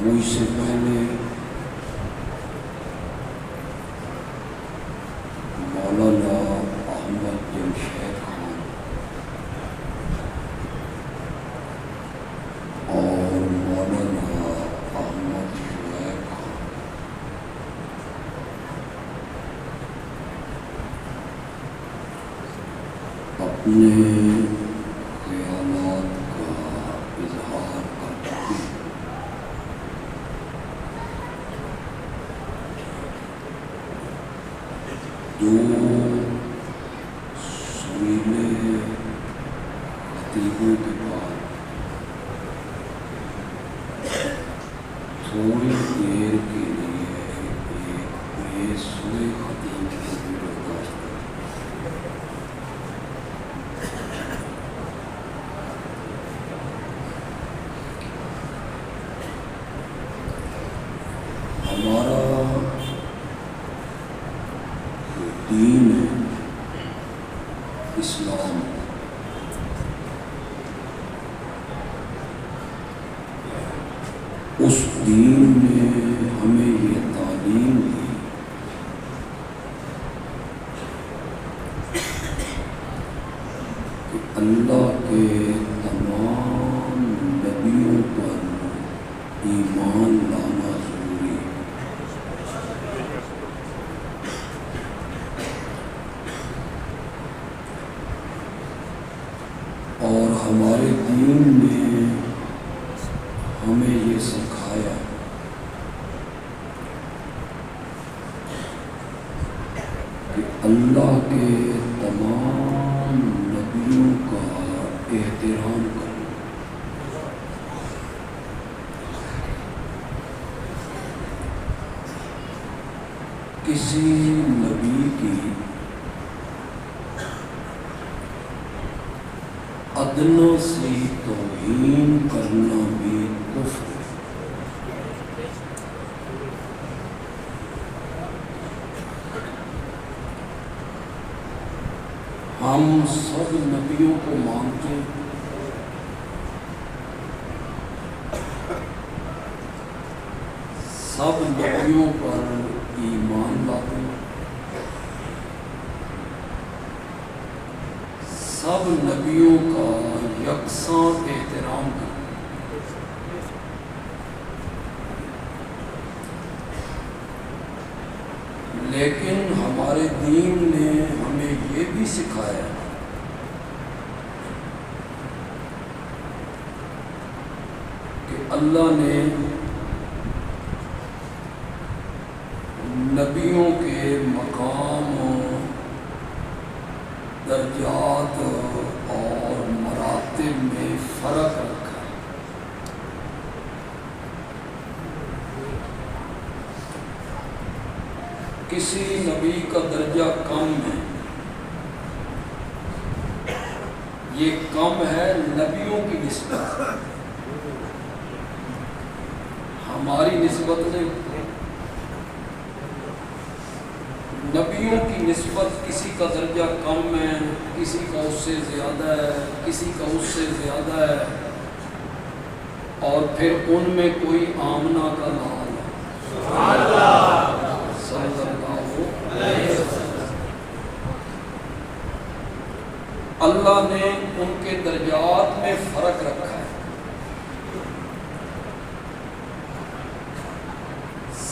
مجھ سے پہلے مولانا احمد جمشید خان اور مولانا اپنے خیالات کا اظہار کرتا ہوں۔ دو سریلے خطیبوں کے بعد تھوڑی دیر کے لیے ایک بے سوئے خطیب کو بھی برداشت کریں۔ ہمارا دین ہے اسلام، اس دین نے ہمیں یہ تعلیم دی کہ اللہ کے تمام نبیوں پر ایمان لانا ضروری ہے۔ اور ہمارے دین نے ہمیں یہ سکھایا کہ اللہ کے تمام نبیوں کا احترام کرو۔ کسی نبی کی ادنیٰ سی توہین کرنا بھی کفر ہے۔ ہم سب نبیوں کو مانتے ہیں، سب نبیوں پر ایمان لاتے ہیں، سب نبیوں کا یکساں احترام کرتے ہیں۔ لیکن ہمارے دین نے ہمیں یہ بھی سکھایا کہ اللہ نے نبیوں کے مقام، درجات اور مراتب میں فرق رکھا ہے۔ کسی نبی کا درجہ کم ہے، یہ کم ہے نبیوں کی نسبت، ہماری نسبت نہیں۔ نبیوں کی نسبت کسی کا درجہ کم ہے، کسی کا اس سے زیادہ ہے، کسی کا اس سے زیادہ ہے، اور پھر ان میں کوئی آمنہ کا لال ہے صلی اللہ علیہ وسلم۔ اللہ نے ان کے درجات میں فرق رکھا ہے۔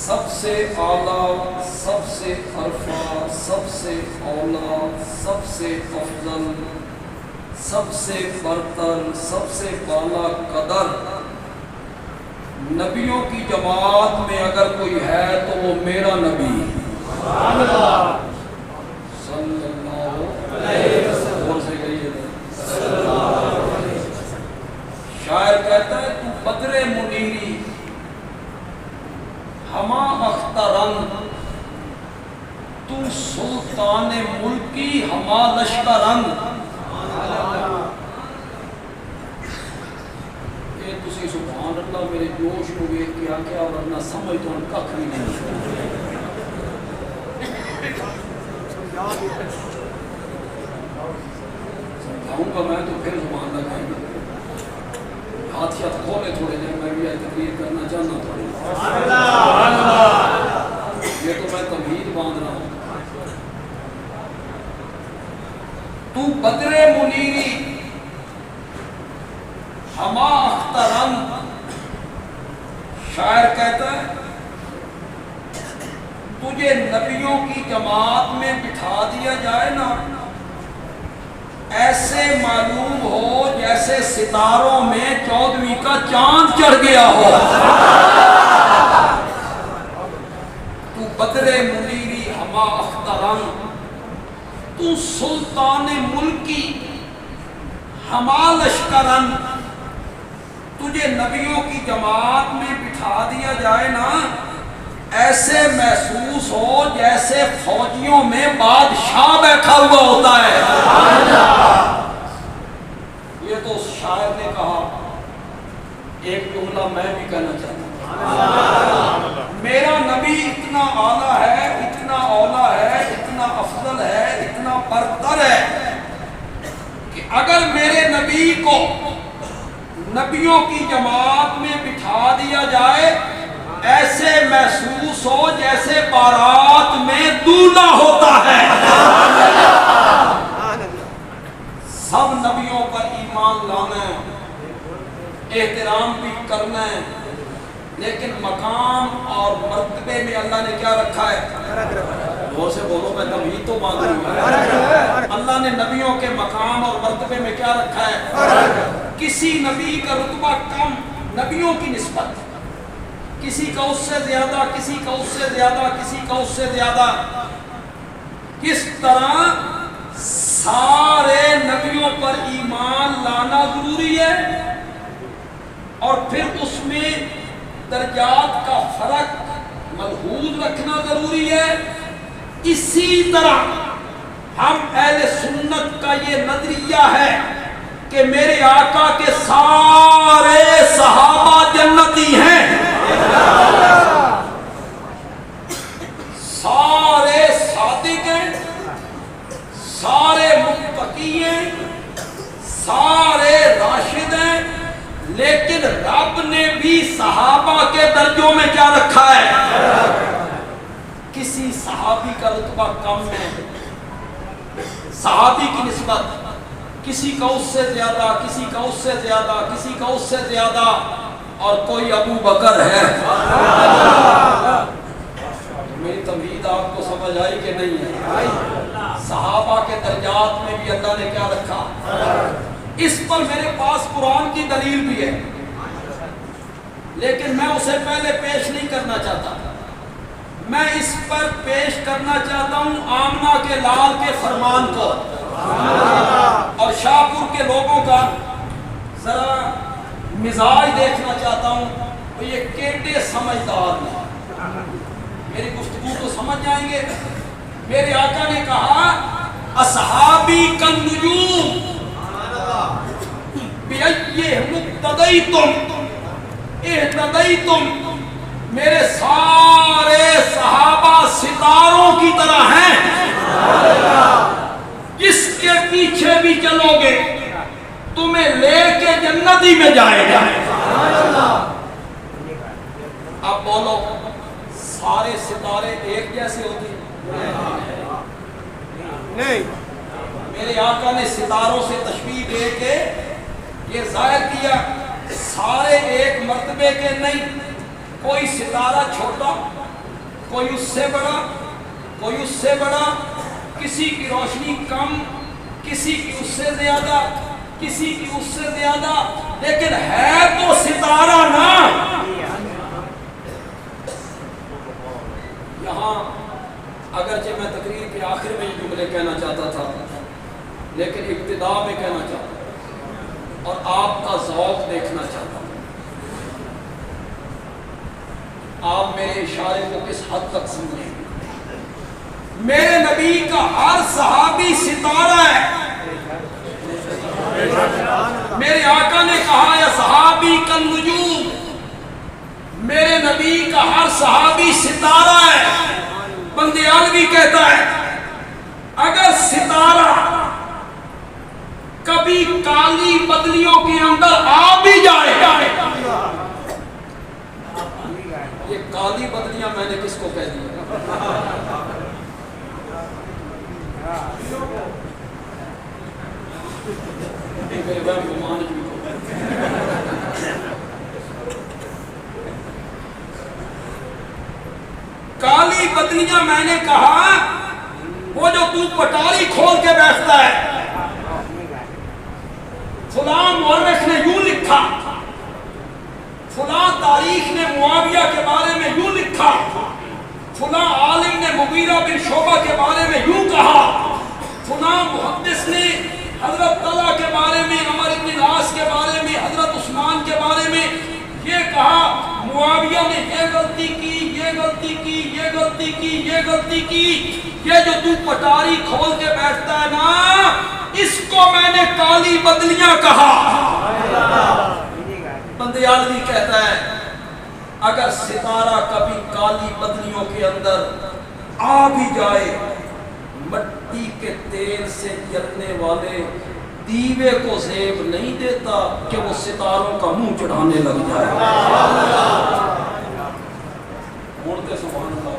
سب سے اعلیٰ، سب سے عرفہ، سب سے اولیٰ، سب سے افضل، سب سے برتر، سب سے بالا قدر نبیوں کی جماعت میں اگر کوئی ہے تو وہ میرا نبی صلی اللہ علیہ وسلم۔ سے کہیے شاعر کہتا ہے تو بدر منیری ہما اخترن، تو سلطان ملکی ہما لشکرن۔ یہ تسی سبحان اللہ میرے جوش کو ویکھ کے آکھیا ورنہ سمجھ تو ککھ بھی نہیں۔ سمجھاؤں گا میں تو پھر زبان لگائیں گا۔ ہاتھیات کھولے تھوڑے جائے، میں بھی آئی تقریر کرنا چاہنا تھوڑے، یہ تو میں تمہید باندھ رہا ہوں۔ تو بدر منیری ہما اخترن، شاعر کہتا ہے تجھے نبیوں کی جماعت میں بٹھا دیا جائے نا ایسے معلوم ہو جیسے ستاروں میں 14ویں کا چاند چڑھ گیا ہو. تو بدر منیری ہما اختران، تو سلطان ملکی ہما لشکرن. تجھے نبیوں کی جماعت میں بٹھا دیا جائے نا، ایسے محسوس ہو جیسے فوجیوں میں بادشاہ بیٹھا ہوا ہوتا ہے. یہ تو اس شاعر نے کہا. ایک جملہ میں بھی کہنا چاہتا ہوں. میرا نبی اتنا اعلیٰ ہے، اتنا اولا ہے، اتنا افضل ہے، اتنا برتر ہے کہ اگر میرے نبی کو نبیوں کی جماعت میں بٹھا دیا جائے، ایسے محسوس ہو جیسے بارات میں دولہا ہوتا ہے. سب نبیوں پر ایمان لانا ہے، احترام بھی کرنا ہے، لیکن مقام اور مرتبے میں اللہ نے کیا رکھا ہے؟ زور سے بولو، میں تمہیں تو مانگ ہوں. اللہ نے نبیوں کے مقام اور مرتبے میں کیا رکھا ہے؟ کسی نبی کا رتبہ کم نبیوں کی نسبت، کسی کا اس سے زیادہ، کسی کا اس سے زیادہ، کسی کا اس سے زیادہ. کس طرح سارے نبیوں پر ایمان لانا ضروری ہے اور پھر اس میں درجات کا فرق ملحوظ رکھنا ضروری ہے، اسی طرح ہم اہل سنت کا یہ نظریہ ہے کہ میرے آقا کے سارے صحابہ جنتی ہیں، سارے صادق ہیں، سارے متقی ہیں، سارے راشد ہیں. لیکن رب نے بھی صحابہ کے درجوں میں کیا رکھا ہے؟ کسی صحابی کا رتبہ کم ہے، صحابی کی نسبت کسی کا اس سے زیادہ، کسی کا اس سے زیادہ، کسی کا اس سے زیادہ، اور کوئی ابو بکر ہے. میری تمہید آپ کو سمجھ آئی کہ نہیں ہے؟ صحابہ کے درجات میں بھی اللہ نے کیا رکھا؟ اس پر میرے پاس قرآن کی دلیل بھی ہے، لیکن میں اسے پہلے پیش نہیں کرنا چاہتا. میں اس پر پیش کرنا چاہتا ہوں آمنہ کے لال کے فرمان کو اور شاہپور کے لوگوں کا ذرا مزاج دیکھنا چاہتا ہوں. تو یہ کیڑے سمجھدار ہیں، میری گفتگو کو سمجھ جائیں گے. میرے آقا نے کہا اصحابی کالنجوم بِأَيِّهِمُ اهْتَدَيْتُمْ. میرے سارے صحابہ ستاروں کی طرح ہیں، جس کے پیچھے بھی چلو گے تمہیں لے کے جنتی میں جائے گا. اب بولو، سارے ستارے ایک جیسے ہوتے نہیں. میرے آقا نے ستاروں سے تشبیہ دے کے یہ ظاہر کیا سارے ایک مرتبے کے نہیں. کوئی ستارہ چھوٹا، کوئی اس سے بڑا، کوئی اس سے بڑا، کسی کی روشنی کم، کسی کی اس سے زیادہ، کسی کی اس سے زیادہ، لیکن ہے تو ستارہ نا. یہاں اگرچہ میں تقریر کے آخر میں یہ جملے کہنا چاہتا تھا، لیکن ابتدا میں کہنا چاہتا ہوں اور آپ کا ذوق دیکھنا چاہتا ہوں. آپ میرے اشارے کو کس حد تک سمجھیں. میرے نبی کا ہر صحابی ستارہ ہے. میرے آقا نے کہا یا صحابی کالنجوم، میرے نبی کا ہر صحابی ستارہ ہے. بندیالوی کہتا ہے اگر ستارہ کبھی کالی بدلیوں کے اندر آ بھی جائے، یہ کالی بدلیاں میں نے کس کو کہہ دیا؟ کالی بدلیاں میں نے کہا وہ جو تو پٹاری کھول کے بیٹھتا ہے فلاں مورخ نے یوں لکھا، فلاں تاریخ نے معاویہ کے بارے میں یوں لکھا، فلاں عالم نے مغیرہ بن شعبہ کے بارے میں یوں کہا، فلاں محدث نے حضرت طلحہ کے بارے میں، عمر بن العاص کے بارے میں، حضرت عثمان کے بارے میں یہ کہا، معاویہ نے یہ غلطی کی، یہ غلطی کی، یہ غلطی کی، یہ غلطی کی۔ یہ جو تو پٹاری کھول کے بیٹھتا ہے نا، اس کو میں نے کالی بدلیاں کہا۔ بندیالوی کہتا ہے اگر ستارہ کبھی کالی بدلیوں کے اندر آ بھی جائے، مٹی کے تیل سے جلنے والے دیوے کو زیب نہیں دیتا کہ وہ ستاروں کا منہ چڑھانے لگ جائے۔ بولتے سبحان اللہ۔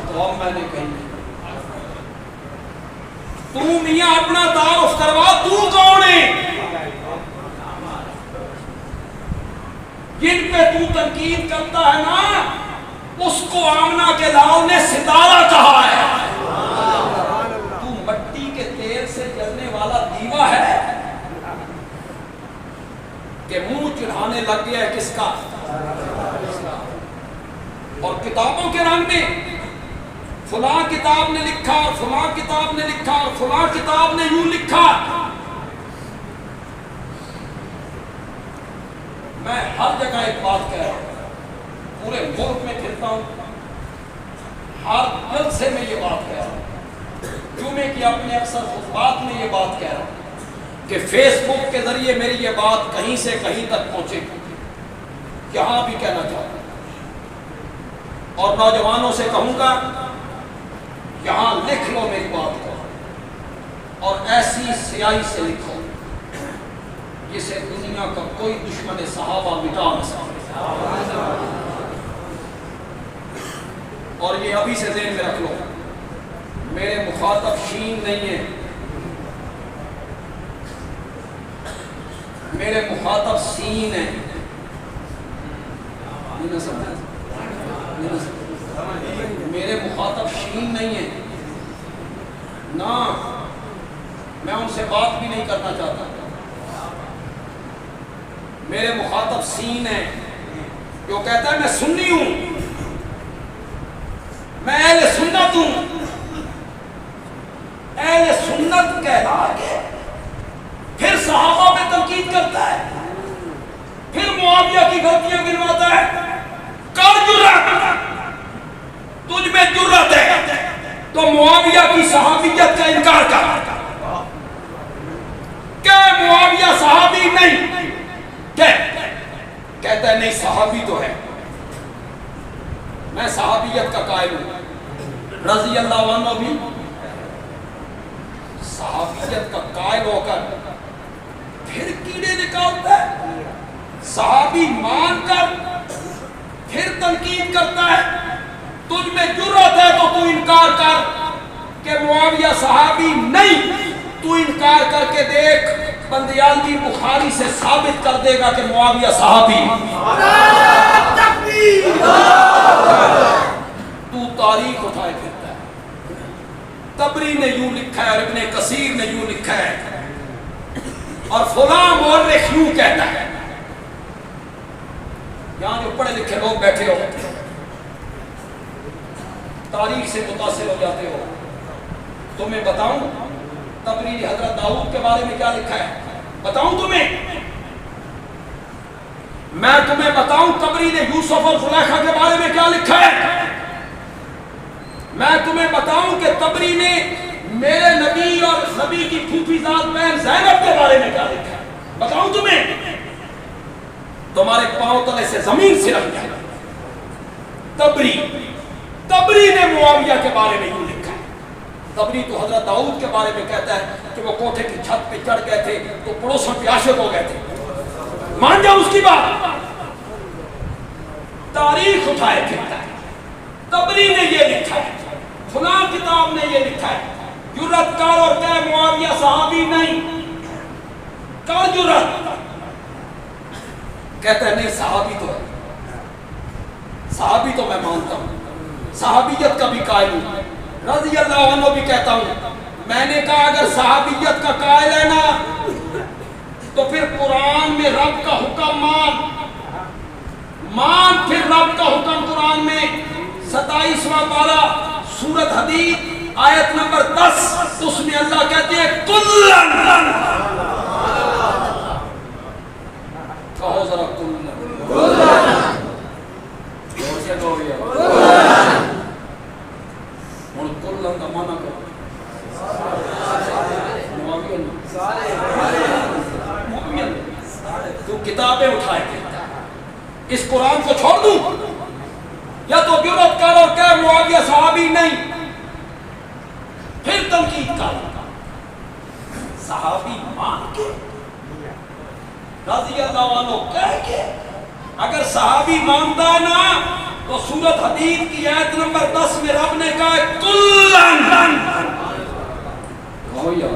تو اب میں نے کہی تو میاں اپنا تعارف کروا، تو کون ہے؟ جن پہ تو تنقید کرتا ہے نا، اس کو آمنہ کے لال نے ستارہ کہا ہے۔ تو مٹی کے تیل سے جلنے والا دیوا ہے کہ منہ چڑھانے لگ گیا ہے کس کا؟ اور کتابوں کے رنگ میں فلاں کتاب نے لکھا، اور فلاں کتاب نے لکھا، اور فلاں کتاب نے یوں لکھا۔ میں ہر جگہ ایک بات کہہ رہا ہوں، پورے ملک میں پھرتا ہوں، ہر جلسے میں یہ بات کہہ رہا ہوں، جمعے کی اپنے اکثر خطبات میں یہ بات کہہ رہا ہوں کہ فیس بک کے ذریعے میری یہ بات کہیں سے کہیں تک پہنچے گی، یہاں بھی کہنا چاہتا ہوں، اور نوجوانوں سے کہوں گا یہاں لکھ لو میری بات کو، اور ایسی سیاہی سے لکھو جسے دنیا کا کوئی دشمن صحابہ مٹا نہ سکے۔ اور یہ ابھی سے ذہن میں رکھ لو، میرے مخاطب شین نہیں ہیں، میرے مخاطب سین ہیں۔ میرے مخاطب شین نہیں ہیں، نہ میں ان سے بات بھی نہیں کرنا چاہتا۔ میرے مخاطب سین ہے، جو کہتا ہے میں سنی ہوں، میں اہل سنت ہوں، اہل سنت کہلا کے پھر صحابہ پہ تنقید کرتا ہے، پھر معاویہ کی غلطیاں گنواتا ہے۔ کر جرات، تجھ میں جرات ہے تو معاویہ کی صحابیت کا انکار کر کہ معاویہ صحابی نہیں، کہتا ہے نہیں صحابی تو ہے، میں صحابیت کا قائل ہوں، رضی اللہ عنہ بھی صحابیت کا قائل ہو کر پھر کیڑے نکالتا ہے، صحابی مان کر پھر تنقید کرتا ہے۔ تجھ میں جرات ہے تو تو انکار کر کہ معاویہ صحابی نہیں، تو انکار کر کے دیکھ، بندیالوی بخاری سے ثابت کر دے گا کہ معاویہ صحابی۔ تو تاریخ اٹھائے پھرتا ہے، طبری نے یوں لکھا ہے اور ابن کثیر نے یوں لکھا ہے، اور فلاں مورخ یوں کہتا ہے۔ یہاں جو پڑھے لکھے لوگ بیٹھے ہو، تاریخ سے متاثر ہو جاتے ہو، تمہیں بتاؤں طبری نے حضرت داؤد کے بارے میں کیا لکھا ہے؟ بتاؤں تمہیں؟ میں تمہیں بتاؤں طبری نے یوسف اور زلیخا کے بارے میں کیا لکھا ہے؟ میں تمہیں بتاؤں کہ طبری نے میرے نبی اور نبی کی پھوپھی ذات بہن زینب کے بارے میں کیا لکھا ہے؟ بتاؤں تمہیں؟ تمہارے پاؤں تلے سے زمین سرک جائے۔ طبری نے معاویہ کے بارے میں یوں لکھا ہے۔ طبری تو حضرت داؤد کے بارے میں کہتا ہے کہ وہ کوٹھے کی چھت پہ چڑھ گئے تھے تو پڑوسوں پہ عاشق ہو گئے تھے، مان جاؤ اس کی بات۔ تاریخ اٹھائے پھرتا ہے، طبری نے یہ لکھا ہے، فلاں کتاب نے یہ لکھا ہے، جرات کر اور کہ معاویہ صحابی نہیں، کر جرات، کہتا ہے نہیں صحابی تو ہے، صحابی تو میں مانتا ہوں، صحابیت کا بھی قائل ہوں، رضی اللہ عنہ بھی کہتا ہوں، میں نے کہا اگر صحابیت کا قائل ہے نا تو پھر قرآن میں رب کا حکم مان پھر رب کا حکم قرآن میں 27واں پارہ سورۃ حدید آیت نمبر 10 اس میں اللہ کہتے ہیں کلن کہو ذرا کلن اور سے کہو یا کلن کا معنی کرو تو کتابیں اٹھائے اس قرآن کو چھوڑ دوں یا تو جرأت کر اور کہ معاویہ صحابی نہیں پھر تنقید کر صحابی مان کے رضی اللہ عنہ کہہ کے اگر صحابی مانتا ہے نا تو سورۃ حدید کی آیت نمبر 10 میں رب نے کہا ہے کلن کہو یا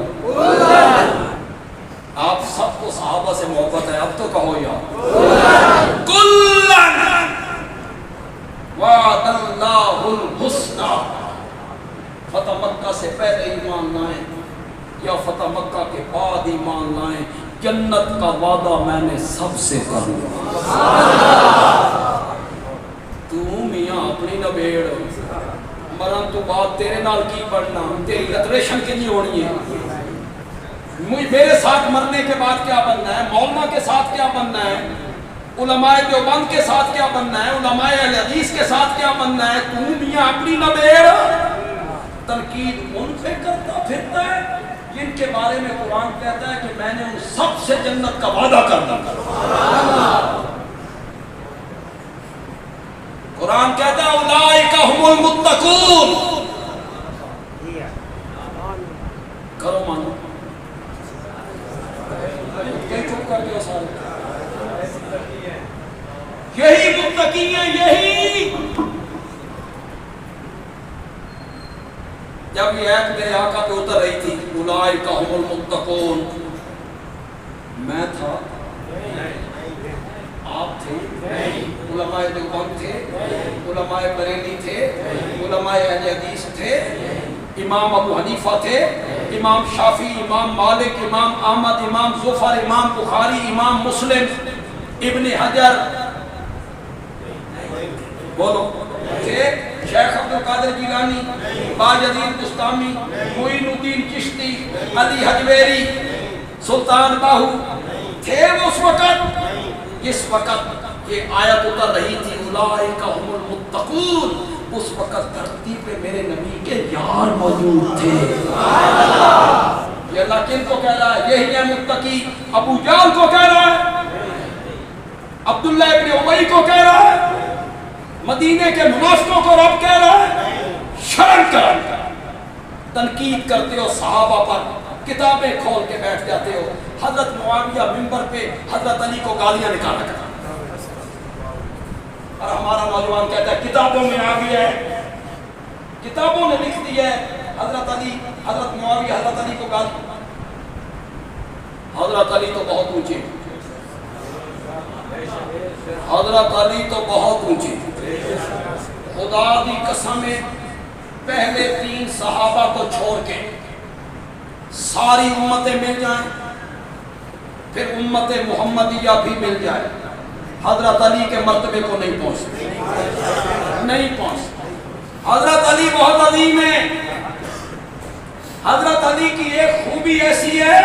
آپ سب کو صحابہ سے محبت ہے اب تو کہو یا کلن وعد اللہ الحسنى فتح مکہ سے پہلے ایمان لائیں یا فتح مکہ کے بعد ایمان لائیں جنت کا وعدہ میں نے سب سے کر لیا تو میاں اپنی نبیڑ مرن تو بعد تیرے نال کی پڑھنا تیری لتریشن کی نہیں ہونی ہے میرے ساتھ مرنے کے بعد کیا بننا ہے مولانا کے ساتھ کیا بننا ہے علماء دیوبند کے ساتھ کیا بننا ہے علماء اہل حدیث کے ساتھ کیا بننا ہے تو میاں اپنی نبیڑ تنقید ان سے کرتا پھرتا ہے جن کے بارے میں قرآن کہتا ہے کہ میں نے ان سب سے جنت کا وعدہ کرنا قرآن کہتا ہے اولئک هم المتقون کرو مانو کہیں چپ کر دیا سارے یہی متقی ہیں یہی جب یہ آیت میرے آقا پہ اتر رہی تھی اولئک هم المتقون میں تھا آپ تھے علماء دیوبند تھے علماء بریلی تھے علماء اہل حدیث تھے امام ابو حنیفہ تھے امام شافعی امام مالک امام احمد امام زفر امام بخاری امام مسلم ابن حجر بولو تھے شیخ عبدالقادر جیلانی باجدید بستامی معین الدین چشتی علی حجویری سلطان باہو تھے وہ اس وقت جس وقت یہ آیت اتر رہی تھی اولئک هم المتقون اس وقت دھرتی پہ میرے نبی کے یار موجود تھے یہ اللہ کن کو کہہ رہا ہے یہی ہے متقی ابو جہل کو کہہ رہا ہے عبداللہ ابن ابی کو کہہ رہا ہے مدینے کے منافقوں کو رب کہہ رہا ہے شرم کر تنقید کرتے ہو صحابہ پر کتابیں کھول کے بیٹھ جاتے ہو حضرت معاویہ منبر پہ حضرت علی کو گالیاں نکالا کرتا اور ہمارا نوجوان کہتا ہے کتابوں میں آ گیا ہے کتابوں نے لکھ دی ہے حضرت علی حضرت معاویہ حضرت علی کو گالی حضرت علی تو بہت اونچے حضرت علی تو بہت اونچے خدا دی قسم پہلے 3 صحابہ کو چھوڑ کے ساری امتیں مل جائیں پھر امت محمدیہ بھی مل جائے حضرت علی کے مرتبے کو نہیں پہنچتے حضرت علی بہت عظیم ہے حضرت علی کی ایک خوبی ایسی ہے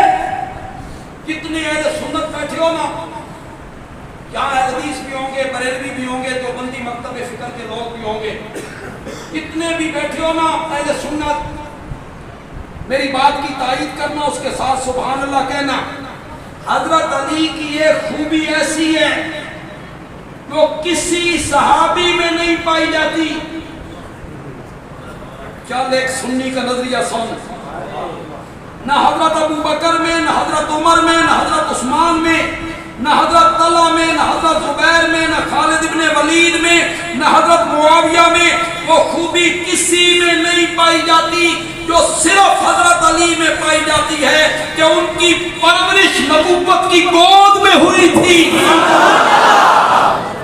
کتنے اہل سنت بیٹھے ہو نا یہاں اہل حدیث بھی ہوں گے بریلوی بھی ہوں گے دیوبندی مکتب فکر کے لوگ بھی ہوں گے کتنے بھی بیٹھے ہو نا اہل سنت میری بات کی تائید کرنا اس کے ساتھ سبحان اللہ کہنا حضرت علی کی ایک خوبی ایسی ہے جو کسی صحابی میں نہیں پائی جاتی چل ایک سنی کا نظریہ سن نہ حضرت ابو بکر میں نہ حضرت عمر میں نہ حضرت عثمان میں نہ حضرت طلحہ میں نہ حضرت زبیر میں نہ خالد ابن ولید میں نہ حضرت معاویہ میں وہ خوبی کسی میں نہیں پائی جاتی جو صرف حضرت علی میں پائی جاتی ہے کہ ان کی پرورش نبوت کی گود میں ہوئی تھی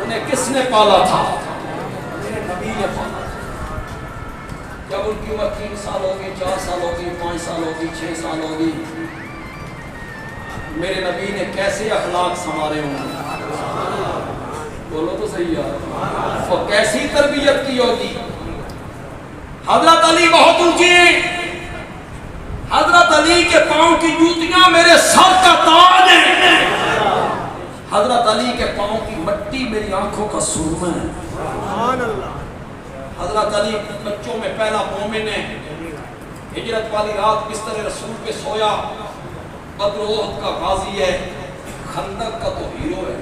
انہیں کس نے پالا تھا میرے نبی نے پالا جب ان کی عمر 3 سال سال ہوگی، 4 سال ہوگی، 5 سال ہوگی، 6 سال ہوگی، میرے نبی نے کیسے اخلاق سنوارے ہوں گے؟ بولو تو صحیح یار، اور کیسی تربیت کی ہوگی؟ حضرت علی بہت اونچے ہیں، حضرت علی کے پاؤں کی جوتیاں میرے سر کا تاج ہے، حضرت علی کے پاؤں کی مٹی میری آنکھوں کا سرمہ ہے۔ حضرت علی بچوں میں پہلا مومن ہے، ہجرت والی رات بستر رسول پہ سویا، بدر و احد کا غازی ہے، خندق کا تو ہیرو ہے،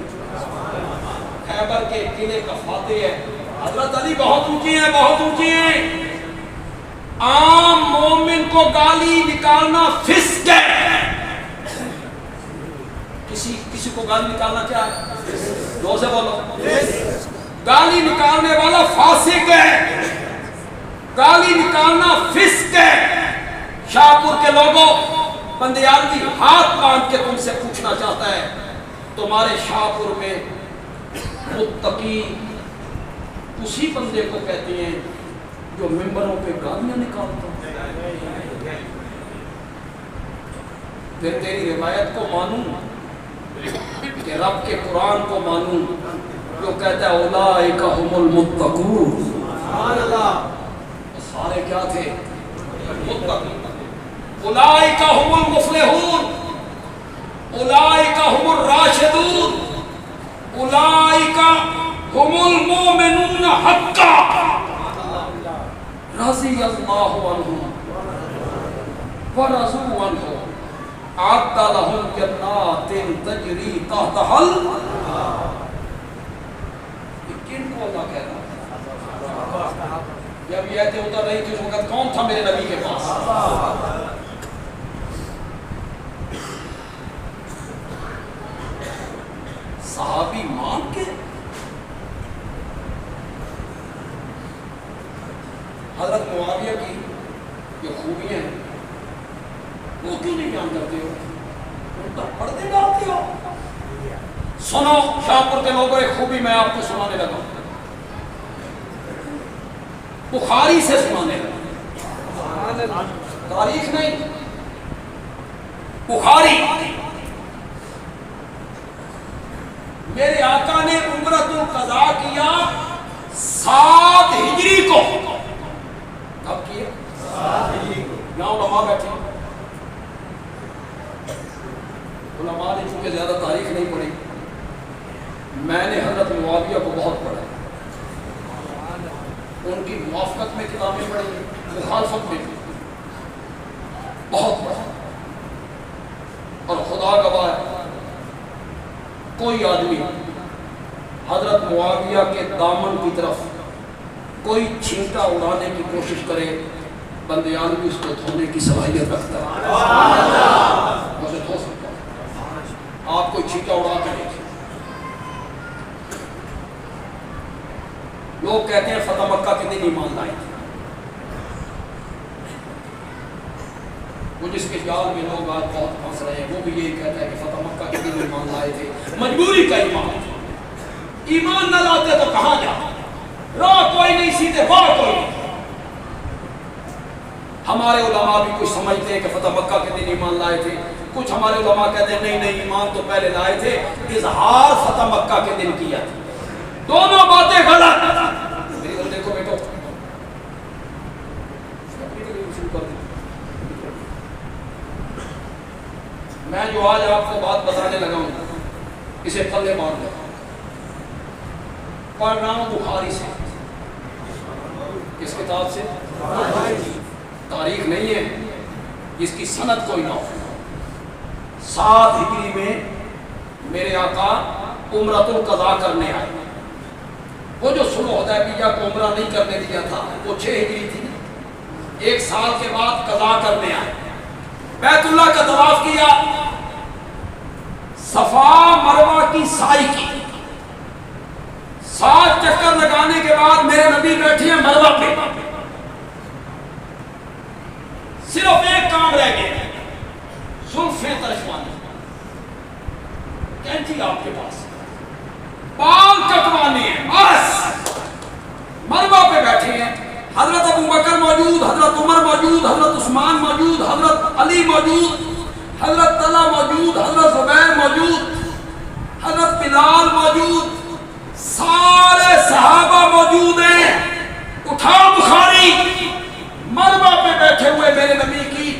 خیبر کے قلعے کا فاتح ہے۔ حضرت علی بہت اونچے ہیں، بہت اونچے ہیں۔ عام مومن کو گالی نکالنا فسق ہے، کسی کو گالی نکالنا کیا ہے؟ دو سے بولو، گالی نکالنے والا فاسق ہے، گالی نکالنا فسق ہے۔ شاہپور کے لوگوں، بندیالوی ہاتھ باندھ کے تم سے پوچھنا چاہتا ہے، تمہارے شاہپور میں متقی اسی بندے کو کہتے ہیں جو ممبروں پہ گالیاں نکالتا ہے؟ پھر تیری روایت کو مانوں کہ رب کے قرآن کو مانوں جو کہتا ہے اولئک هم المتقون؟ سارے کیا تھے؟ متقی۔ اولئک هم المفلحون، اولئک هم الراشدون، اولئک هم المؤمنون حقا رضی اللہ عنہم ورضوا عنہ اعد لهم جنات تجری تحتها کن کو اللہ کہہ رہا؟ جب یہ آیتیں اتر رہی تھی اس وقت کون تھا میرے نبی کے پاس؟ صحابی مان کے حضرت معاویہ کی جو خوبیاں ہیں وہ کیوں نہیں بیان کرتے ہو؟ ان پر پردے ڈالتے ہو؟ سنو شاہپور کے لوگوں، ایک خوبی میں آپ کو سنانے لگا ہوں، بخاری سے سنانے لگا، تاریخ نہیں، بخاری۔ میرے آقا نے عمرۃ القضاء کیا 7 ہجری کو۔ کب کیا؟ 7 ہجری کو۔ یہاں علماء بیٹھے، علماء نے چونکہ زیادہ تاریخ نہیں پڑھی، میں نے حضرت معاویہ کو بہت پڑھا، ان کی موافقت میں کتابیں پڑھی، مخالفت میں بہت پڑھا، اور خدا گواہ ہے کوئی آدمی حضرت معاویہ کے دامن کی طرف کوئی چھینٹا اڑانے کی کوشش کرے، بندیالوی اس کو دھونے کی صلاحیت رکھتا ہے، اسے دھو سکتا ہے۔ آپ کوئی چھینٹا اڑا کے دیکھیں، لوگ کہتے ہیں فتح مکہ کے دن ایمان لائے تھے، وہ جس کے جال میں لوگ آج بہت پھنس رہے ہیں وہ بھی یہی کہتا ہے کہ فتح مکہ کے دن ایمان لائے تھے، مجبوری کا ایمان، ایمان نہ لاتے تو کہاں جا، راہ کوئی نہیں سیدھے باہ کوئی نہیں۔ ہمارے علماء بھی کچھ سمجھتے ہیں کہ فتح مکہ کے دن ایمان لائے تھے، کچھ ہمارے علماء کہتے ہیں نہیں نہیں ایمان تو پہلے لائے تھے، اظہار فتح مکہ کے دن کیا تھا۔ دونوں باتیں غلط۔ میری طرف دیکھو بیٹو، میں جو آج آپ کو بات بتانے لگا ہوں اسے پلے مار لو، پڑھ رہا ہوں بخاری سے، کس کتاب سے؟ تاریخ نہیں ہے جس کی سند کوئی نہ ہو۔ 7 ہجری میں میرے آقا عمرۃ القضاء کرنے آئے، وہ جو صلح حدیبیہ کو عمرہ نہیں کرنے دیا تھا وہ 6 ہجری تھی، 1 سال کے بعد قضاء کرنے آئے، بیت اللہ کا طواف کیا، صفا مروہ کی سعی کی، 7 چکر لگانے کے بعد میرے نبی بیٹھے ہیں مروہ پہ، صرف ایک کام رہ گیا، زلفیں ترشوانی، کینچی آپ کے پاس، بال کٹوانے ہیں، بس مروہ پہ بیٹھے ہیں، حضرت ابو بکر موجود، حضرت عمر موجود، طلحہ موجود، حضرت زبیر موجود، حضرت بلال موجود، سارے صحابہ موجود ہیں. اٹھاؤ بخاری، مربع پہ بیٹھے ہوئے میرے نبی کی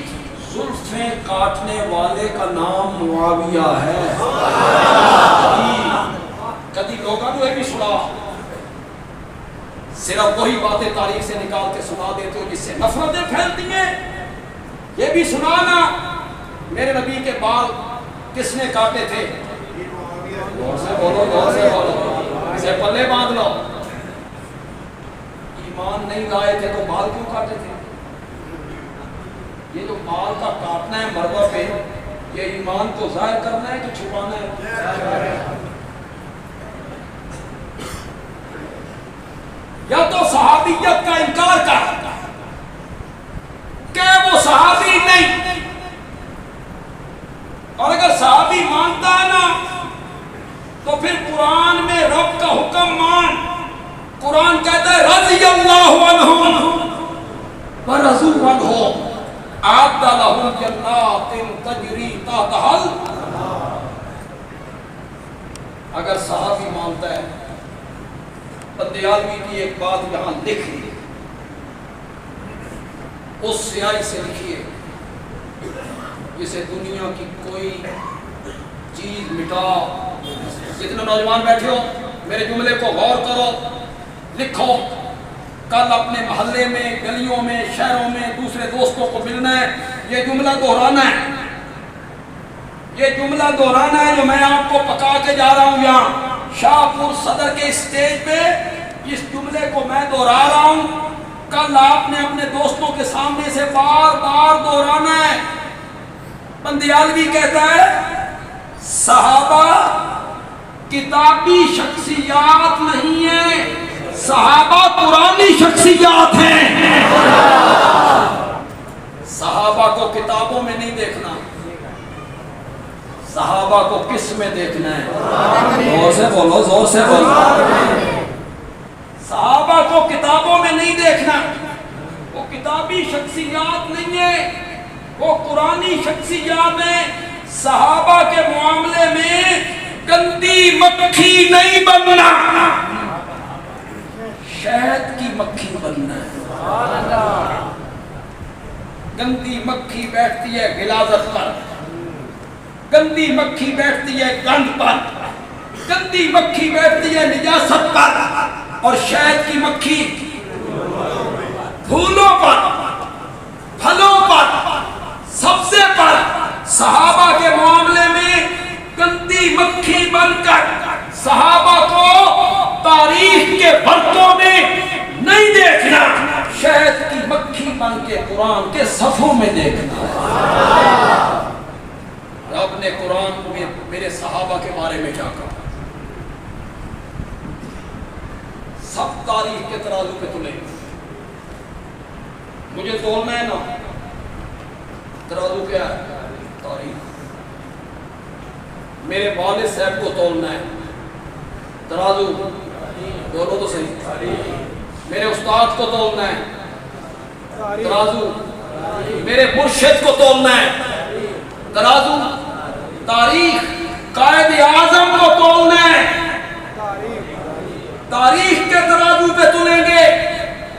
زلفیں کاٹنے والے کا نام معاویہ ہے. کبھی لوگوں نے بھی سنا، صرف وہی باتیں تاریخ سے نکال کے سنا دیتے ہو جس سے نفرتیں پھیلتی ہیں. یہ بھی سنانا میرے نبی کے بال کس نے کاٹے تھے؟ غور سے بولو، غور سے بولو، اسے پلے باندھ لو. ایمان نہیں لائے تھے تو بال کیوں کاٹے تھے؟ یہ جو بال کا کاٹنا ہے مربع پہ، یہ ایمان کو ظاہر کرنا ہے کہ چھپانا ہے؟ یا تو صحابیت کا انکار کرتا ہے کہ وہ صحابی نہیں، اور اگر صحابی مانتا ہے نا تو پھر قرآن میں رب کا حکم مان. قرآن کہتا ہے رضی اللہ عنہم ورضوا عنہ اعد لهم جنات تجری تحتها الانہار. اگر صحابی مانتا ہے، بندیالوی کی ایک بات یہاں لکھ لی، اس سیاہی سے لکھیے جسے دنیا کی کوئی چیز مٹا. جتنے نوجوان بیٹھے ہو میرے جملے کو غور کرو، لکھو. کل اپنے محلے میں، گلیوں میں، شہروں میں دوسرے دوستوں کو ملنا ہے، یہ جملہ دہرانا ہے. یہ جملہ دہرانا ہے جو میں آپ کو پکا کے جا رہا ہوں یہاں شاہ پور صدر کے اسٹیج پہ. اس جملے کو میں دہرا رہا ہوں، کل آپ نے اپنے دوستوں کے سامنے سے بار بار دہرانا ہے. بندیالوی کہتا ہے صحابہ کتابی شخصیات نہیں ہیں، صحابہ قرآنی شخصیات ہیں. صحابہ کو کتابوں میں نہیں دیکھنا، صحابہ کو کس میں دیکھنا ہے؟ زور سے بولو، زور سے بولو. صحابہ کو کتابوں میں نہیں دیکھنا، وہ کتابی شخصیات نہیں ہیں، وہ قرآنی شخصیات ہیں. صحابہ کے معاملے میں گندی مکھی نہیں بننا، شہد کی مکھی بننا ہے. گندی مکھی بیٹھتی ہے غلاظت پر، گندی مکھی بیٹھتی ہے گند پر، گندی مکھی بیٹھتی ہے نجاست پر، اور شہد کی مکھی پھولوں پر، پھلوں پر، سبزے پر. صحابہ کے معاملے میں گندی مکھی بن کر صحابہ کو تاریخ کے برتوں میں نہیں دیکھنا، شہد کی مکھی بن کے قرآن کے صفوں میں دیکھنا. رب نے قرآن میں میرے صحابہ کے بارے میں کیا کہا؟ سب تاریخ کے ترازو پہ تلے. مجھے تولنا ہے نا، ترازو کیا ہے؟ تاریخ. میرے والد صاحب کو تولنا ہے، ترازو بولو تو صحیح. میرے استاد کو تولنا ہے، ترازو. میرے مرشد کو تولنا ہے، ترازو. تاریخ قائد اعظم کو تولنا ہے، تاریخ کے ترازو پہ تلیں گے.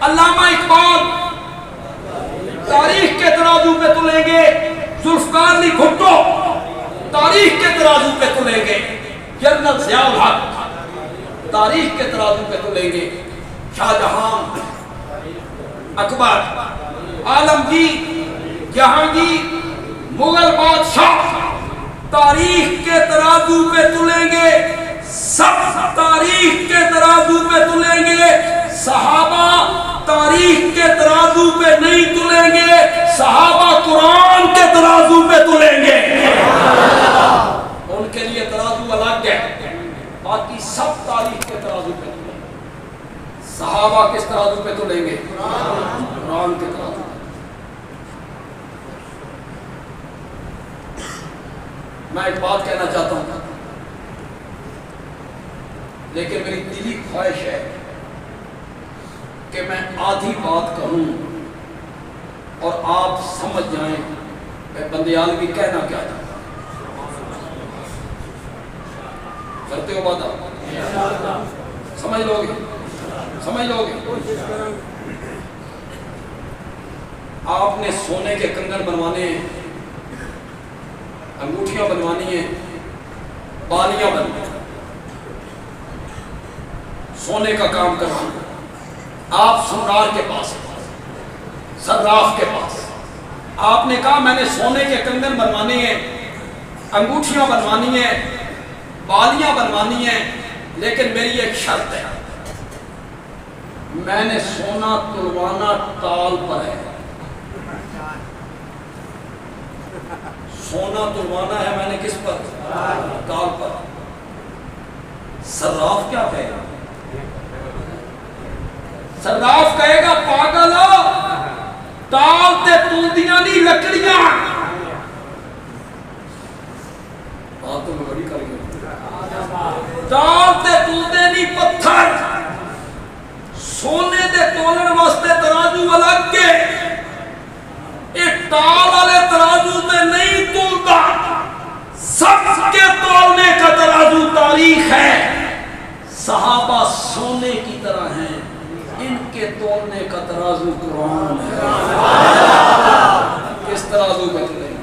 علامہ اقبال تاریخ کے ترازو پہ تلیں گے، ذوالفقار علی بھٹو تاریخ کے ترازو پہ تلیں گے، جنرل ضیاء الحق تاریخ کے ترازو پہ تلیں گے، شاہ جہاں، اکبر، عالمگیر، جہانگیر، مغل بادشاہ تاریخ کے ترازو پہ تلیں گے. سب تاریخ کے ترازو پہ تلیں گے، صحابہ تاریخ کے ترازو پہ نہیں تلیں گے، صحابہ قرآن کے ترازو پہ تلیں گے. ان کے لیے ترازو الگ ہے، باقی سب تاریخ کے ترازو پہ تلیں گے. صحابہ کس ترازو پہ تلیں گے؟ قرآن کے ترازو. میں ایک بات کہنا چاہتا ہوں، لیکن میری دلی خواہش ہے کہ میں آدھی بات کہوں اور آپ سمجھ جائیں کہ بندیالوی کہنا کیا چاہتا ہے. کرتے ہو وعدہ؟ سمجھ لو گے؟ سمجھ لو گے؟ آپ نے سونے کے کنگن بنوانے ہیں، انگوٹھیاں بنوانی ہیں، بالیاں بنوانی، سونے کا کام کروانا، آپ سنار کے پاس، صراف کے پاس، آپ نے کہا میں نے سونے کے کنگن بنوانے ہیں، انگوٹھیاں بنوانی ہیں، بالیاں بنوانی ہیں، لیکن میری ایک شرط ہے، میں نے سونا تلوانا تال پر ہے، سونا تلوانا ہے میں نے کس پر؟ تال پر۔ صراف کیا کہے گا؟ صراف کہے گا پاگل تال تے تلدیاں نہیں لکڑیاں۔ بات تو میں بڑی کر گیا، تال تے تلدے نہیں پتھر، سونے دے تولن واسطے ترازو الگ کے، ایک تال والے ترازو تے نہیں تلتا، سب کے تولنے کا ترازو تاریخ ہے، صحابہ سونے کی طرح ہیں، ان کے تولنے کا ترازو قرآن ہے۔ کس ترازو میں تلیں؟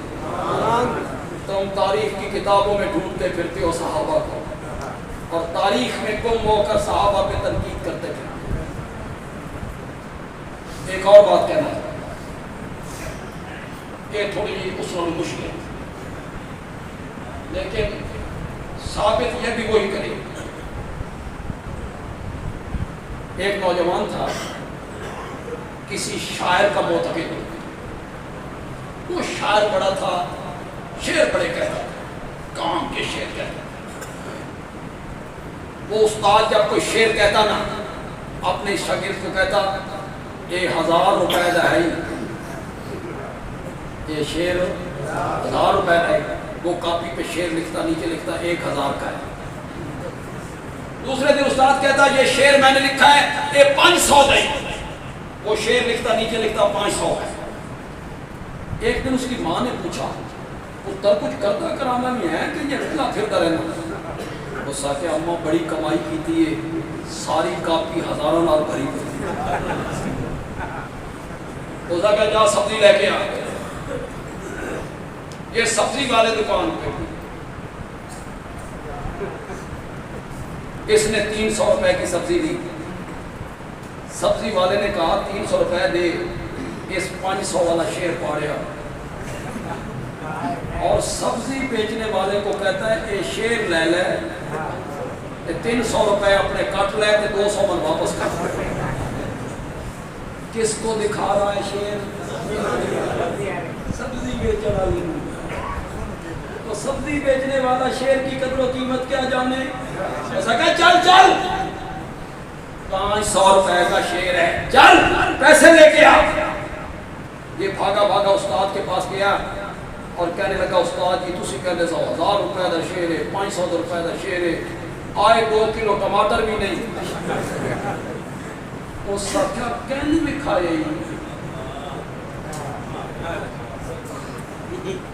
تم تاریخ کی کتابوں میں ڈھونڈتے پھرتے ہو صحابہ کو، اور تاریخ میں گم ہو کر صحابہ پہ تنقید کرتے پھرتے۔ ایک اور بات کہنا ہے، یہ تھوڑی اصول مشکل، لیکن ثابت یہ بھی وہی کرے۔ ایک نوجوان تھا، کسی شاعر کا معتقد، وہ شاعر بڑا تھا، شعر بڑے کہتا تھا، کام کے شعر کہتا تھا۔ وہ استاد جب کوئی شعر کہتا نا، اپنے شاگرد کو کہتا یہ 1000 روپے دا ہے، یہ شعر 1000 روپے دا ہے۔ وہ کاپی پہ شعر لکھتا، نیچے لکھتا 1000 کا ہے۔ دوسرے دن استاد کہتا یہ شعر میں نے لکھا ہے، یہ 500 دے۔ وہ شعر لکھتا، نیچے لکھتا 500 ہے۔ ایک دن اس کی ماں نے پوچھا، پتر کچھ کرتا کرانا نہیں ہے کہ یہ رکھنا پھرتا رہنا؟ وہ ساکے اماں بڑی کمائی کی تھی، ساری کاپی ہزاروں نال بھری تھی۔ وہ ساکے جا سبزی لے کے آ، یہ سبزی والے دکان پہ، اس نے 300 روپے کی سبزی دی۔ سبزی والے نے کہا 300 روپے دے، اس 500 والا شعر پاڑیا، اور سبزی بیچنے والے کو کہتا ہے یہ شعر لے لے، 300 روپے اپنے کٹ لے، 200 من واپس کر۔ کس کو دکھا رہا ہے شعر؟ سبزی بیچنے والے۔ تو سبزی بیچنے والا شعر کی قدر و قیمت کیا جانے؟ ایسا کہ چل چل 500 روپے کا شعر ہے، چل پیسے لے کے آ۔ یہ بھاگا بھاگا استاد کے پاس گیا اور کہنے لگا استاد جی تسی کہندے 1000 روپے دا شعر ہے، 500 روپے دا شعر ہے، آئے 2 کلو ٹماٹر بھی نہیں۔ اس کا کیا کہنے میں کھائے ہی،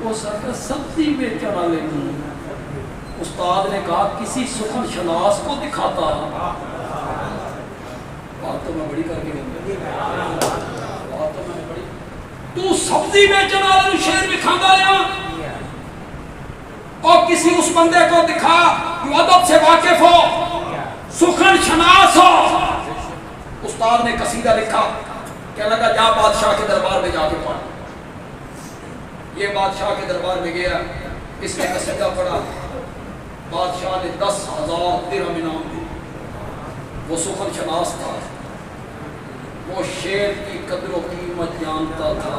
اس کا سبزی بیچنے والے نہیں۔ استاد نے کہا کسی سخن شناس کو دکھاتا۔ بات تو میں بڑی کر کے بات تو میں بڑی، تو سبزی بیچنے والے شعر دکھاتا رہا، اور کسی اس بندے کو دکھا جو ادب سے واقف ہو، سخن شناس ہو۔ استاد نے قصیدہ لکھا، کہنے لگا جا بادشاہ کے دربار میں جا کے پڑھ۔ یہ بادشاہ کے دربار میں گیا، اس نے قصیدہ پڑھا، بادشاہ نے 10,000 درہم انعام دی۔ وہ سخن شناس تھا، وہ شعر کی قدر و قیمت جانتا تھا۔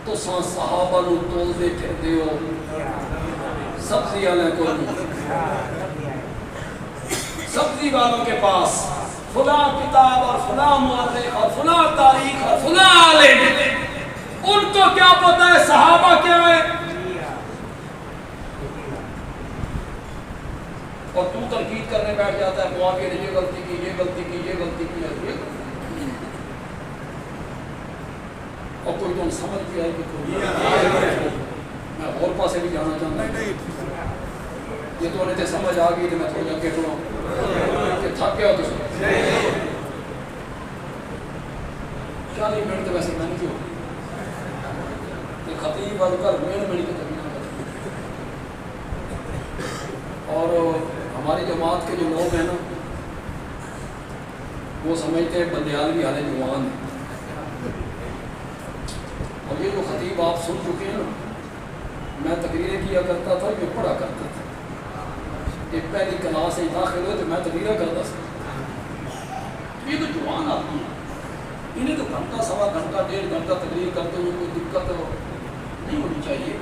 تو صحابہ نو تول دے پھر دیو، سبزی والے کو سبزی والوں کے پاس فلاں کتاب اور فلاں مورخ اور فلاں تاریخ اور فلاں عالم، ان کو کیا پتا ہے صحابہ کیا ہے؟ اور تو تنقید کرنے بیٹھ جاتا ہے معاویہ نے یہ غلطی کی، یہ غلطی کی، یہ غلطی کی، اور کوئی تو سمجھ بھی آئے کہ میں اور پاسے بھی جانا چاہتا ہوں۔ یہ تو انہیں سمجھ آ گئی تو میں تھوڑا کہ کہ تھک گیا ہو تو 40 منٹ تو ویسے میں نہیں کیوں خطیب والوں کا میڑ کے کرنا اور ہماری جماعت کے جو لوگ ہیں نا وہ سمجھتے ہیں بندیالوی والے جوان ہیں، اور یہ جو خطیب آپ سن چکے ہیں نا، میں تقریریں کیا کرتا تھا، یہ پڑھا کرتا تھا، یہ پہلی کلاس سے داخل ہوئے تو میں تقریریں کرتا تھا، یہ تو جوان آدمی ہیں، انہیں تو گھنٹہ سوا گھنٹہ 1.5 گھنٹہ تقریر کرتے ہوئے کوئی دقت نہیں ہونی چاہیے،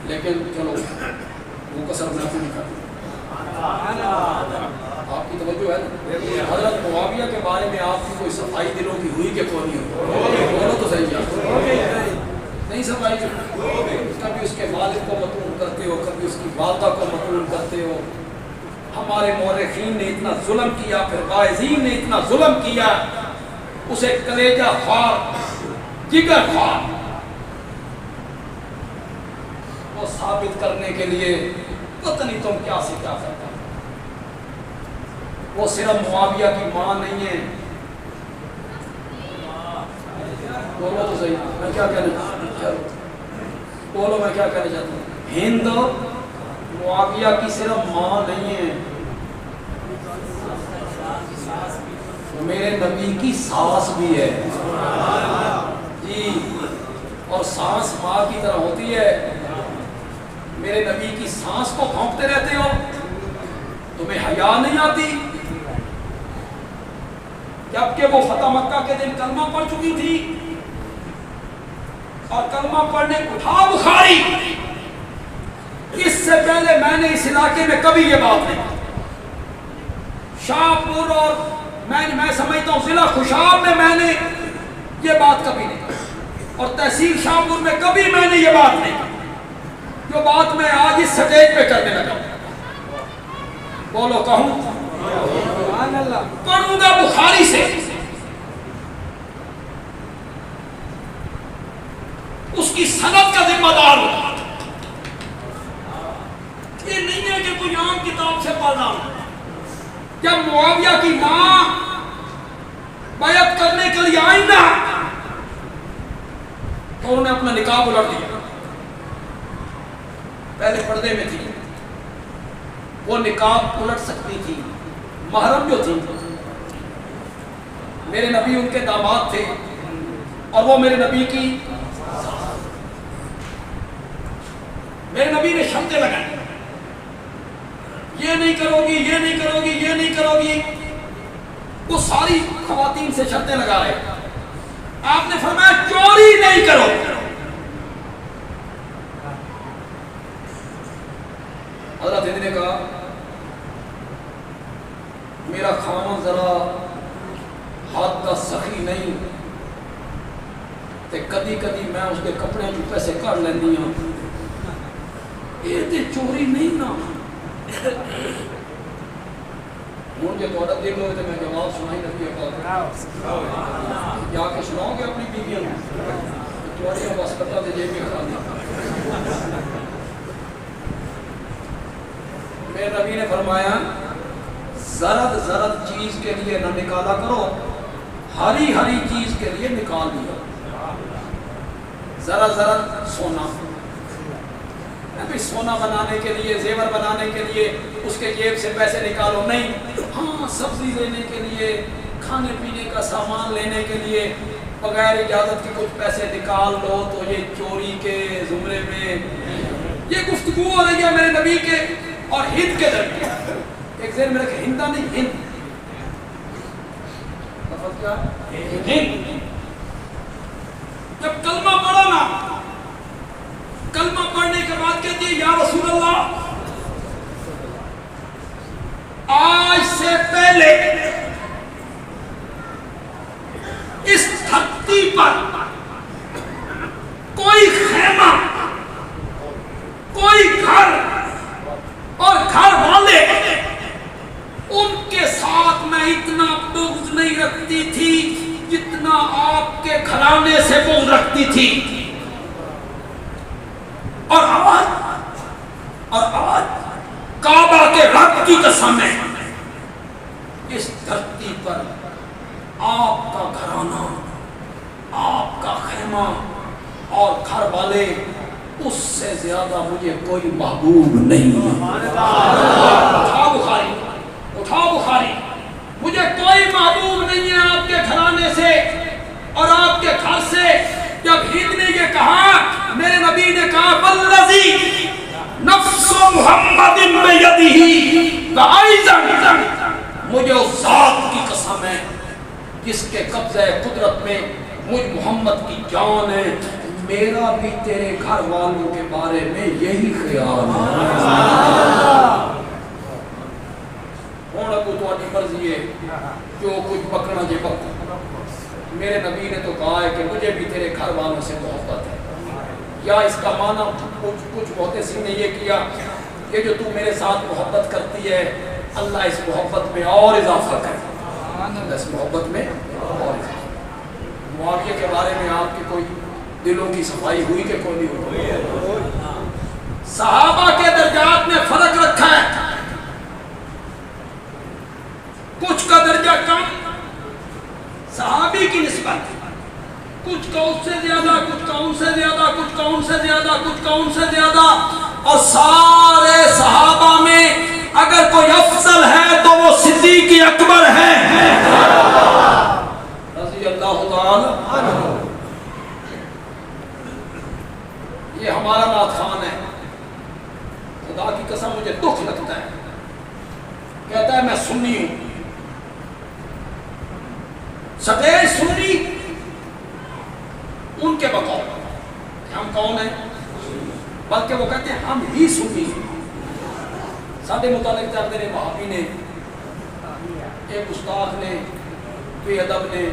لیکن چلو وہ کسر میں نہیں کرتا۔ آپ کی توجہ ہے نا، حضرت معاویہ کے بارے میں آپ کی کوئی صفائی دلوں کی ہوئی کہ کوئی نہیں ہوئی؟ بولو تو صحیح ہے، نہیں صفائی؟ کبھی اس کے والد کو مطلوب کرتے ہو، کبھی اس کی والدہ کو مطلوب کرتے ہو۔ ہمارے مورخین نے اتنا ظلم کیا، پھر واعظین نے اتنا ظلم کیا، اسے کلیجہ خوار جگر خوار وہ ثابت کرنے کے لیے پتہ نہیں تم کیا سے کیا کرتا۔ وہ صرف معاویہ کی ماں نہیں ہے، بولو تو صحیح، میں کیا کہنا چاہتا ہوں، بولو میں کیا کہنا چاہتا ہوں، ہند معاویہ کی صرف ماں نہیں ہے، میرے نبی کی ساس بھی ہے جی، اور سانس ماں کی طرح ہوتی ہے۔ میرے نبی کی سانس کو پھونکتے رہتے ہو، تمہیں حیا نہیں آتی؟ جبکہ وہ فتح مکہ کے دن کلمہ پڑھ چکی تھی، اور کلمہ پڑھنے اٹھا بخاری، اس سے پہلے میں نے اس علاقے میں کبھی یہ بات نہیں، شاہ پور اور میں سمجھتا ہوں ضلع خوشاب میں نے یہ بات کبھی نہیں کی، اور تحصیل شاہ پور میں کبھی میں نے یہ بات نہیں کی، جو بات میں آج اس سٹیج پہ کرنے لگا ہوں۔ بولو کہوں، پڑھوں گا بخاری سے، اس کی سند کا ذمہ دار ہوں، یہ نہیں ہے کہ کوئی عام کتاب سے پڑھ رہا ہوں۔ جب معاویہ کی ماں بیعت کرنے کے لیے آئی نا، تو انہوں نے اپنا نقاب الٹ دیا، پہلے پردے میں تھی، وہ نقاب الٹ سکتی تھی، محرم جو تھی، میرے نبی ان کے داماد تھے، اور وہ میرے نبی کی، میرے نبی نے شرطیں لگائی، یہ نہیں کرو گی، یہ نہیں کرو گی، یہ نہیں کرو گی، وہ ساری خواتین سے شرطیں لگا رہے، آپ نے فرمایا چوری نہیں کرو۔ حضرت ہند نے کہا میرا خامن ذرا حد کا سخی نہیں تے کدی کدی میں اس کے کپڑے جو پیسے کر لینی ہوں، یہ تے چوری نہیں نا۔ مجھے تو عدد دیکھ لو تو میں جواب سنائی نبی جا کے سناؤ گے اپنی بیویوں چوریاں بس کرتا تھے جیب میں خراب۔ میرے نبی نے فرمایا زرد زرد چیز کے لیے نہ نکالا کرو، ہری ہری چیز کے لیے نکال دیا۔ ذرا زرد سونا، سونا بنانے کے لیے، زیور بنانے کے لیے اس کے جیب سے پیسے نکالو نہیں، ہاں سبزی لینے کے لیے، کھانے پینے کا سامان لینے کے لیے بغیر اجازت کے کچھ پیسے نکال لو تو یہ چوری کے زمرے میں۔ یہ گفتگو ہو رہی ہے میرے نبی کے اور ہند کے درمیان، ایک ذہن میں رکھے، ہندہ نہیں، ہند، لفظ کیا؟ ہند۔ جب کلمہ پڑھا نا، کلمہ پڑھنے کے بعد کہتی ہے یا رسول اللہ آج سے پہلے اس دھرتی پر کوئی خیمہ، کوئی گھر اور گھر والے ان کے ساتھ میں اتنا بغض نہیں رکھتی تھی جتنا آپ کے گھرانے سے بغض رکھتی تھی۔ اور آج کی قسم ہے اس دھرتی پر آپ کا گھرانہ، آپ کا خیمہ اور گھر والے، اس سے زیادہ مجھے کوئی محبوب نہیں ہے۔ اٹھا بخاری، مجھے کوئی محبوب نہیں ہے آپ کے گھرانے سے اور آپ کے گھر سے۔ جب ہند نے یہ کہا، میرے نبی نے کہا والذی نفس محمد بیدہ وایذا، مجھے اس ذات کی قسم ہے جس کے قبضہ قدرت میں مجھ محمد کی جان ہے، میرا بھی تیرے گھر والوں کے بارے میں یہی خیال ہے۔ ہوں اگو تہاڈی مرضی ہے، جو کچھ بکنا جے بکو۔ میرے نبی نے تو کہا ہے کہ مجھے بھی تیرے گھر والوں سے محبت ہے۔ یا اس کا معنی کچھ محدثین نے یہ کیا کہ جو تو میرے ساتھ محبت کرتی ہے، اللہ اس محبت میں اور اضافہ کرے، اس محبت میں اور اضافہ۔ معاویہ کے بارے میں آپ کی کوئی دلوں کی صفائی ہوئی کہ کوئی نہیں ہوئی؟ صحابہ کے درجات میں فرق رکھا ہے، کچھ کا درجہ کم صحابی کی نسبت، کچھ کا اس سے زیادہ، کچھ کا ان سے زیادہ، کچھ کا ان سے زیادہ، کچھ کا ان سے زیادہ، اور سارے صحابہ میں اگر کوئی افضل ہے تو وہ صدیق اکبر ہے رضی اللہ تعالی۔ یہ ہمارا نعت خوان ہے، خدا کی قسم مجھے دکھ لگتا ہے، کہتا ہے میں سنی ہوں، سفید سنی ان کے بقول ہم کون ہیں، بلکہ وہ کہتے ہیں ہم ہی سنی ہیں۔ سادے متعلق کرتے ہیں وہابی نے، ایک استاد نے، بے ادب نے،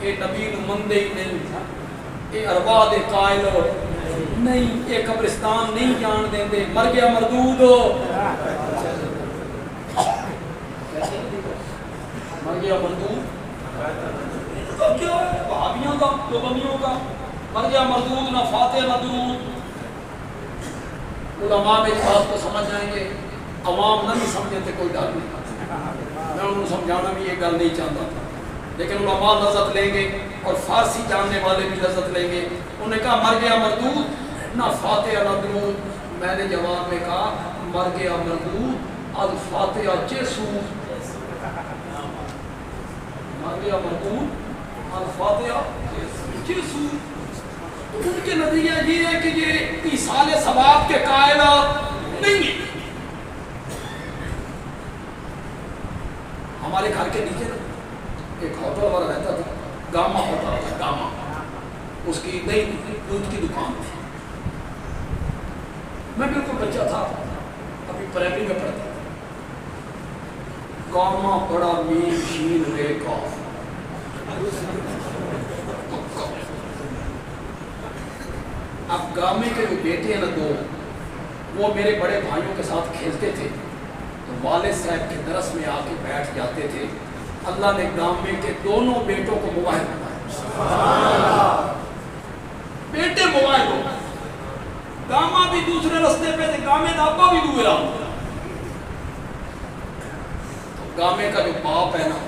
ایک نبی مندے نے، ایک ارواح دے قائل نہیں، ایک قبرستان نہیں جان دیں دے، مر گیا مردود مر گیا مردود، تو کیا ہے وہابیوں کا، دیوبندیوں کا، مر گیا مردود، نہ فاتح نہ درود۔ علماء میری بات کو سمجھ جائیں گے، عوام نہ بھی سمجھے تو کوئی ڈر نہیں، میں انہوں سمجھانا بھی یہ گل نہیں چاہتا، لیکن علماء لذت لیں گے اور فارسی جاننے والے بھی لذت لیں گے۔ انہوں نے کہا مر گیا مردود، نہ فاتح نہ درود۔ میں نے جواب میں کہا مر گیا مردود، الفاتحہ جیسو، مر گیا مردود، الفاتحہ جیسو۔ ان کے نتیجہ یہ ہے کہ یہ ایصال ثواب کے قائل نہیں ہیں۔ ہمارے گھر کے نیچے ایک ہوٹل والا رہتا تھا، گاما ہوتا تھا، گاما، اس کی نئی دودھ کی دکان تھی۔ میں بالکل بچہ تھا، ابھی پرائمری میں پڑھتا تھا۔ گاما بڑا مین شین رے کاف، اب گامے کے جو بیٹے ہیں نا دو، وہ میرے بڑے بھائیوں کے ساتھ کھیلتے تھے، تو والد صاحب کے درس میں آ کے بیٹھ جاتے تھے۔ اللہ نے گامے کے دونوں بیٹوں کو موبائل بنایا، بیٹے موبائل ہو، گاما بھی دوسرے رستے پہ تھے، گامے کا ابا بھی دوسرا۔ گامے کا جو باپ ہے نا،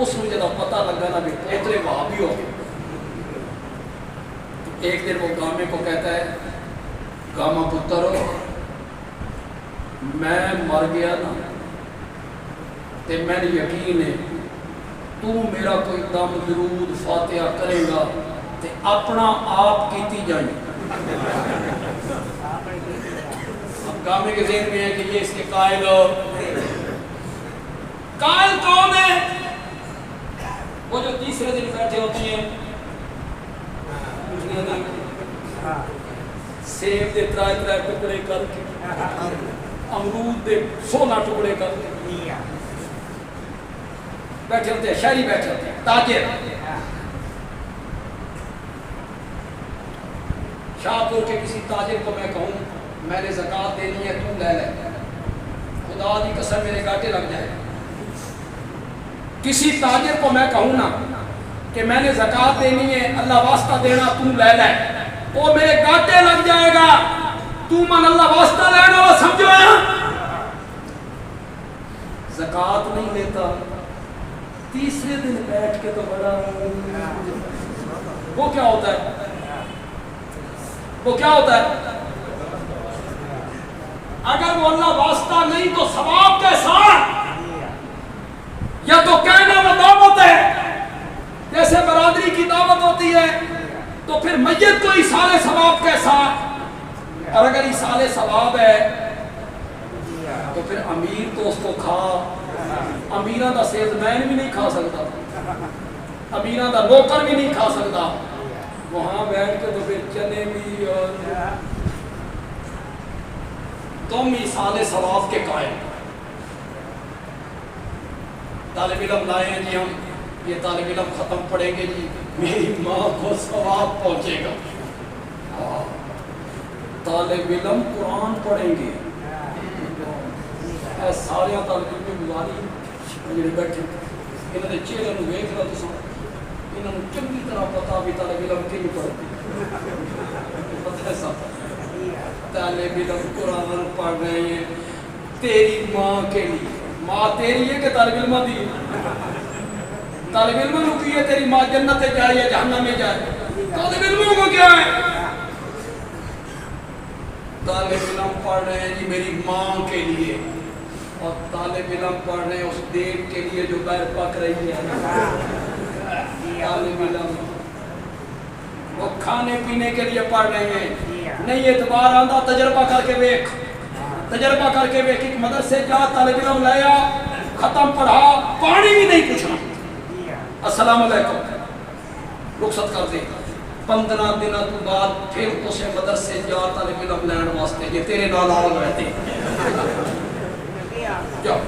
اس مجھے تو پتہ لگا نا بھی پوترے وہابی ہو گئے۔ ایک دن وہ گامے کو کہتا ہے، گاما پتر میں مر گیا نا تے میں نے یقین ہے تو میرا کوئی دم درود فاتحہ کرے گا تے اپنا آپ کیتی جائیں۔ اب گامے کے ذہن میں ہے کہ یہ اس کے قائل کون ہے؟ وہ جو تیسرے دن بیٹھے ہوتی ہیں، سیب دے ترائے ٹکڑے کر کے، امرود دے 16 ٹکڑے کر کے بیٹھے ہوتے ہیں، شہری بیٹھے ہوتے ہیں، تاجر۔ شاہپور کے کسی تاجر کو میں کہوں میں نے زکوٰۃ دینی ہے، تو لے لے، خدا دی قسم میرے گاٹے لگ جائے۔ کسی تاجر کو میں کہوں نا کہ میں نے زکوٰۃ دینی ہے، اللہ واسطہ دینا، تو لے لے، وہ میرے گاٹے لگ جائے گا۔ تو من اللہ واسطہ لینا وہ سمجھو ہے، زکوٰۃ نہیں لیتا، تیسرے دن بیٹھ کے تو بڑا وہ کیا ہوتا ہے؟ وہ کیا ہوتا ہے؟ اگر وہ اللہ واسطہ نہیں تو ثواب کیسا؟ یا تو کہنا وہ دعوت ہے، جیسے برادری کی دعوت ہوتی ہے، تو پھر میت کو ایصال ثواب کیسا؟ اور اگر ایصال ثواب ہے تو پھر امیر تو اس کو کھا، امیران دا سیلز مین بھی نہیں کھا سکتا، امیران دا نوکر بھی نہیں کھا سکتا، وہاں بیٹھ کے تو پھر چنے بھی اور تم ایصال ثواب کے قائم۔ طالب علم لائے ہیں جی، ہم یہ طالب علم ختم پڑھیں گے جی، میری ماں کو ثواب پہنچے گا۔ طالب علم قرآن پڑھیں گے، اے سارے طالب علم گزاری جڑے بیٹھے انہوں نے چہرے نو ویکھ لو تساں، انہوں نے چنگی طرح پتا بھی طالب علم کیوں پڑھتے پتہ ہے صاحب، طالب علم قرآن پڑھ رہے ہیں تیری ماں کے لیے۔ ماں تیری ہے کہ طالب علم دی؟ طالب علم کو کی ہے تیری ماں جنت میں جائے یا جہنم میں جائے؟ طالب علموں کو کیا ہے؟ طالب علم پڑھ رہے ہیں جی میری ماں کے لیے، اور طالب علم پڑھ رہے ہیں اس دیگ کے لیے جو بیر پک رہی ہے۔ طالب علم وہ کھانے پینے کے لیے پڑھ رہے ہیں، نہیں اعتبار آندہ تجربہ کر کے ویکھ، تجربہ کر کے ویکھ، ایک مدرسے جا طالب علم لایا، ختم پڑھا، پانی بھی نہیں پوچھنا، السلام علیکم رخصت کر دے، 15 دنوں تو بعد پھر اسے مدرسے جا طالب علم لین واسطے، یہ تیرے نال آل رہتے جاؤ۔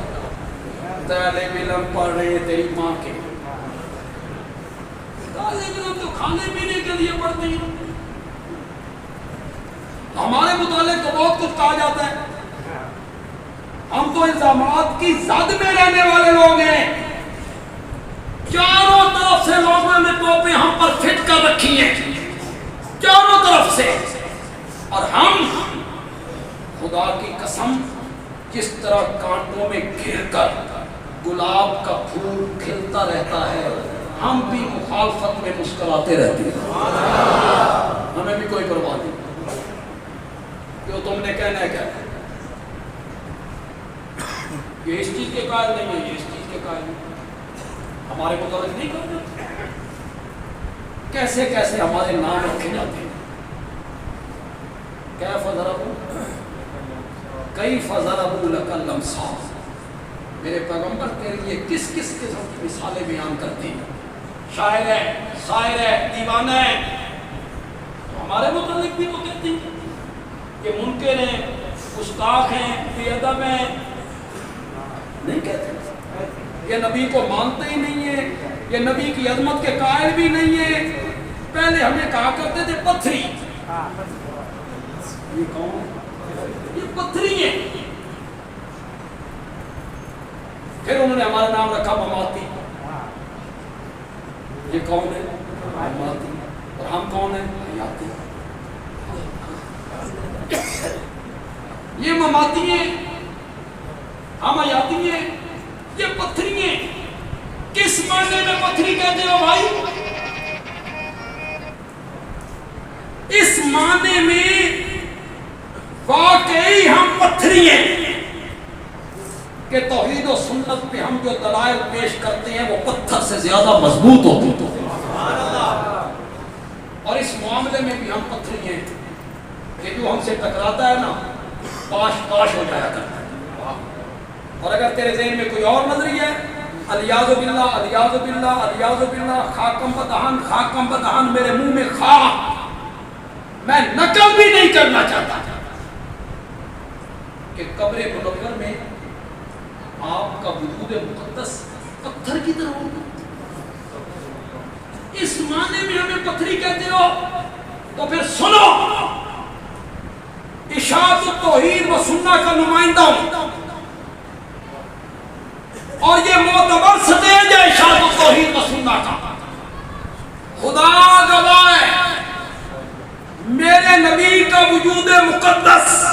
طالب علم پڑھ رہے ہیں تیری ماں کے، طالب علم تو کھانے پینے کے لیے پڑھتے ہیں، ہمارے متعلق تو بہت کچھ کہا جاتا ہے، ہم تو الزامات کی زد میں رہنے والے لوگ ہیں، چاروں طرف سے لوگوں نے ٹوپیں ہم پر فٹ کر رکھی ہیں، چاروں طرف سے، اور ہم خدا کی قسم جس طرح کانٹوں میں گھر کر گلاب کا پھول کھلتا رہتا ہے، ہم بھی مخالفت میں مسکراتے رہتے ہیں، ہمیں بھی کوئی پرواہ نہیں، جو تم نے کہنا ہے کیا، یہ اس چیز کے قائل نہیں ہے، یہ اس چیز کے قائل نہیں، ہمارے متعلق نہیں کرتے، کیسے کیسے ہمارے نام رکھے جاتے ہیں، کیف ضربوا کیف ضربوا لک الامثال، میرے پیغمبر تیرے لیے کس کس قسم کی مثالیں بیان کرتے ہیں، شاعر ہے، شاعر ہے، دیوانہ ہے، تو ہمارے متعلق بھی تو کہتے ہیں کہ منکر ہیں، گستاخ ہیں، بے ادب ہیں، نہیں کہتے، یہ نبی کو مانتے ہی نہیں ہیں، یہ نبی کی عظمت کے قائل بھی نہیں ہیں، پہلے ہمیں کہا کرتے تھے پتھری، یہ کون؟ یہ پتھری ہیں، پھر انہوں نے ہمارا نام رکھا مماتی، یہ کون ہے؟ مماتی، اور ہم کون ہیں؟ حیاتی، یہ مماتی ہیں، ہم حیاتی ہیں، یہ پتھری ہیں، کس معنی میں پتھری کہتے ہو بھائی؟ اس معنی میں واقعی ہم پتھری ہیں کہ توحید و سنت پہ ہم جو دلائل پیش کرتے ہیں وہ پتھر سے زیادہ مضبوط ہوتی ہے، اور اس معاملے میں بھی ہم پتھری ہیں کہ جو ہم سے ٹکراتا ہے نا پاش پاش ہو جایا کرتا ہے، اور اگر تیرے ذہن میں کوئی اور نظریہ ہے، الیاذ باللہ الیاذ باللہ الیاذ باللہ، خاکم بدہن میرے منہ میں خاک، میں نقل بھی نہیں کرنا چاہتا کہ قبر منور میں آپ کا وجود مقدس پتھر کی طرح ہوگا، اس معنی میں ہمیں پتھری کہتے ہو، تو پھر سنو، اشاعت التوحید و سنہ کا نمائندہ ہوں، اور یہ معتبر سٹیج ہے اشاعت التوحید و سنہ کا، خدا گواہ ہے میرے نبی کا وجود مقدس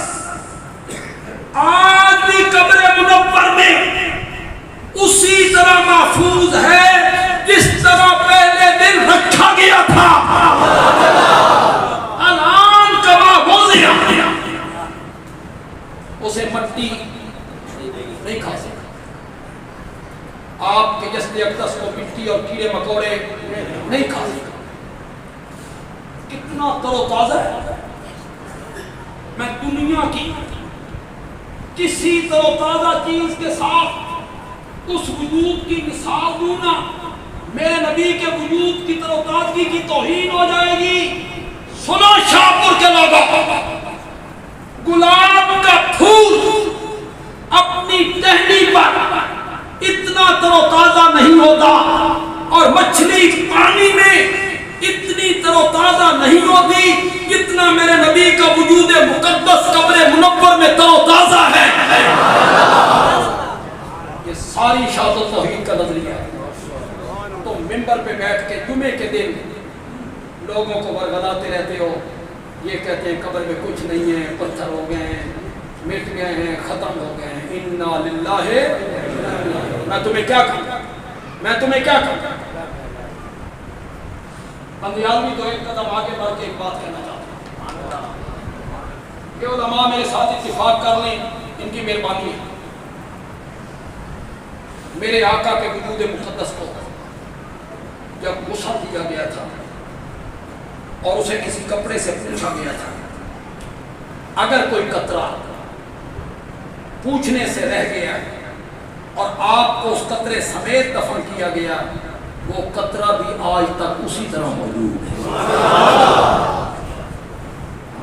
آج بھی قبر منور میں تھا الان کما وضع اسے مٹی نہیں کھا سکتا. آپ کے جسد اقدس کو مٹی اور کیڑے مکوڑے نہیں کھا سکتا. کتنا تر و تازہ ہے. میں دنیا کی کسی تر و تازہ چیز کے ساتھ اس وجود کی مثال دوں نا, میرے نبی کے وجود کی تر و تازگی کی توہین ہو جائے گی. سنو شاہپور کے لوگوں, گلاب کا پھول اپنی ٹہنی پر اتنا تر و تازہ نہیں ہوتا, اور مچھلی پانی میں اتنی تر و تازہ نہیں ہوتی جتنا میرے نبی کا وجود مقدس قبر منور میں تر و تازہ ہے. یہ ساری شاہد و توحید کا نظریہ ہے. تو منبر پہ بیٹھ کے جمعے کے دن لوگوں کو ورگلاتے رہتے ہو, یہ کہتے ہیں قبر میں کچھ نہیں ہے, پتھر ہو گئے ہیں, مٹ گئے ہیں, ختم ہو گئے ہیں. انا للہ. میں تمہیں کیا کہوں, میں تمہیں کیا کہوں. بندیالوی تو ایک قدم آگے بڑھ کے ایک بات کہنا چاہتا ہوں کہ علماء میرے ساتھ اتفاق کر لیں, ان کی مہربانی ہے. میرے آقا کے وجود مقدس کو جب غسل دیا گیا تھا اور اسے کسی کپڑے سے پوچھا گیا تھا, اگر کوئی قطرہ پوچھنے سے رہ گیا اور آپ کو اس قطرے سمیت دفن کیا گیا, وہ قطرہ بھی آج تک اسی طرح موجود ہے.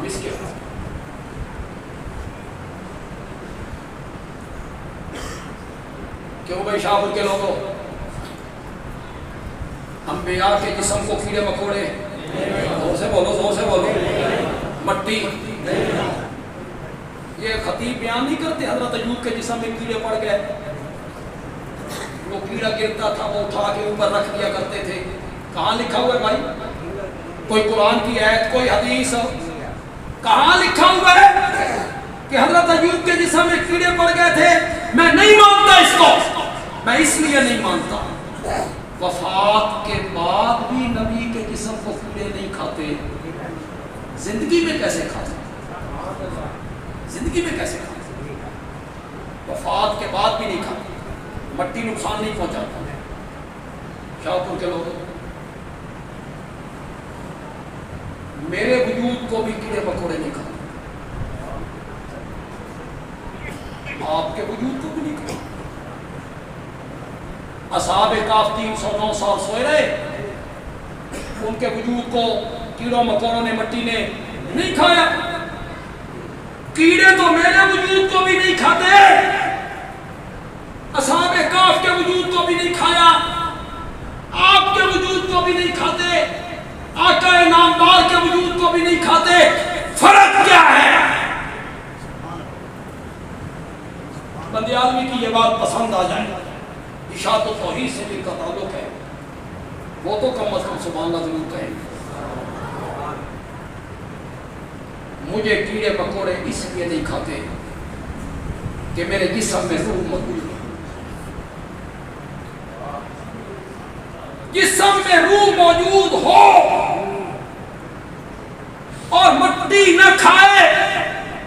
اس کے کیوں بھائی شاہپور کے لوگوں, انبیاء کے جسم کو کیڑے مکوڑے, زور سے بولو, زور سے بولو, مٹی, یہ خطیب بیان نہیں کرتے حضرت ایوب کے جسم میں کیڑے پڑ گئے, وہ کیڑا گرتا تھا وہ اٹھا کے اوپر رکھ دیا کرتے تھے. کہاں لکھا ہوا ہے بھائی؟ کوئی قرآن کی آیت, کوئی حدیث, کہاں لکھا ہوا ہے کہ حضرت ایوب کے جسم میں کیڑے پڑ گئے تھے؟ میں نہیں مانتا اس کو. میں اس لیے نہیں مانتا, وفات کے بعد بھی نبی کے جسم کو کیڑے نہیں کھاتے. زندگی میں کیسے کھاتے, زندگی میں کیسے کھاتے, وفات کے بعد بھی نہیں کھاتے. مٹی نقصان نہیں پہنچاتا. شاہپور کے لوگ, میرے وجود کو بھی کیڑے مکوڑے نہیں کھاتے, آپ کے وجود کو بھی نہیں کھاتے. اصحاب کہف 309 سال سوئے رہے, ان کے وجود کو کیڑوں مکوڑوں نے, مٹی نے نہیں کھایا. کیڑے تو میرے وجود کو بھی نہیں کھاتے, اصحاب کہف کے وجود کو بھی نہیں کھایا, آپ کے وجود کو بھی نہیں کھاتے, آقا نامدار کے وجود کو بھی نہیں کھاتے. فرق کیا ہے؟ بندیالوی کی یہ بات پسند آ جائے, اشاعت و توحید سے جن کا تعلق ہے وہ تو کم از کم سبحان اللہ ضرور کہیں. مجھے کیڑے مکوڑے اس لیے نہیں کھاتے کہ میرے جسم میں روح موجود ہے. جسم میں روح موجود ہو اور مٹی نہ کھائے,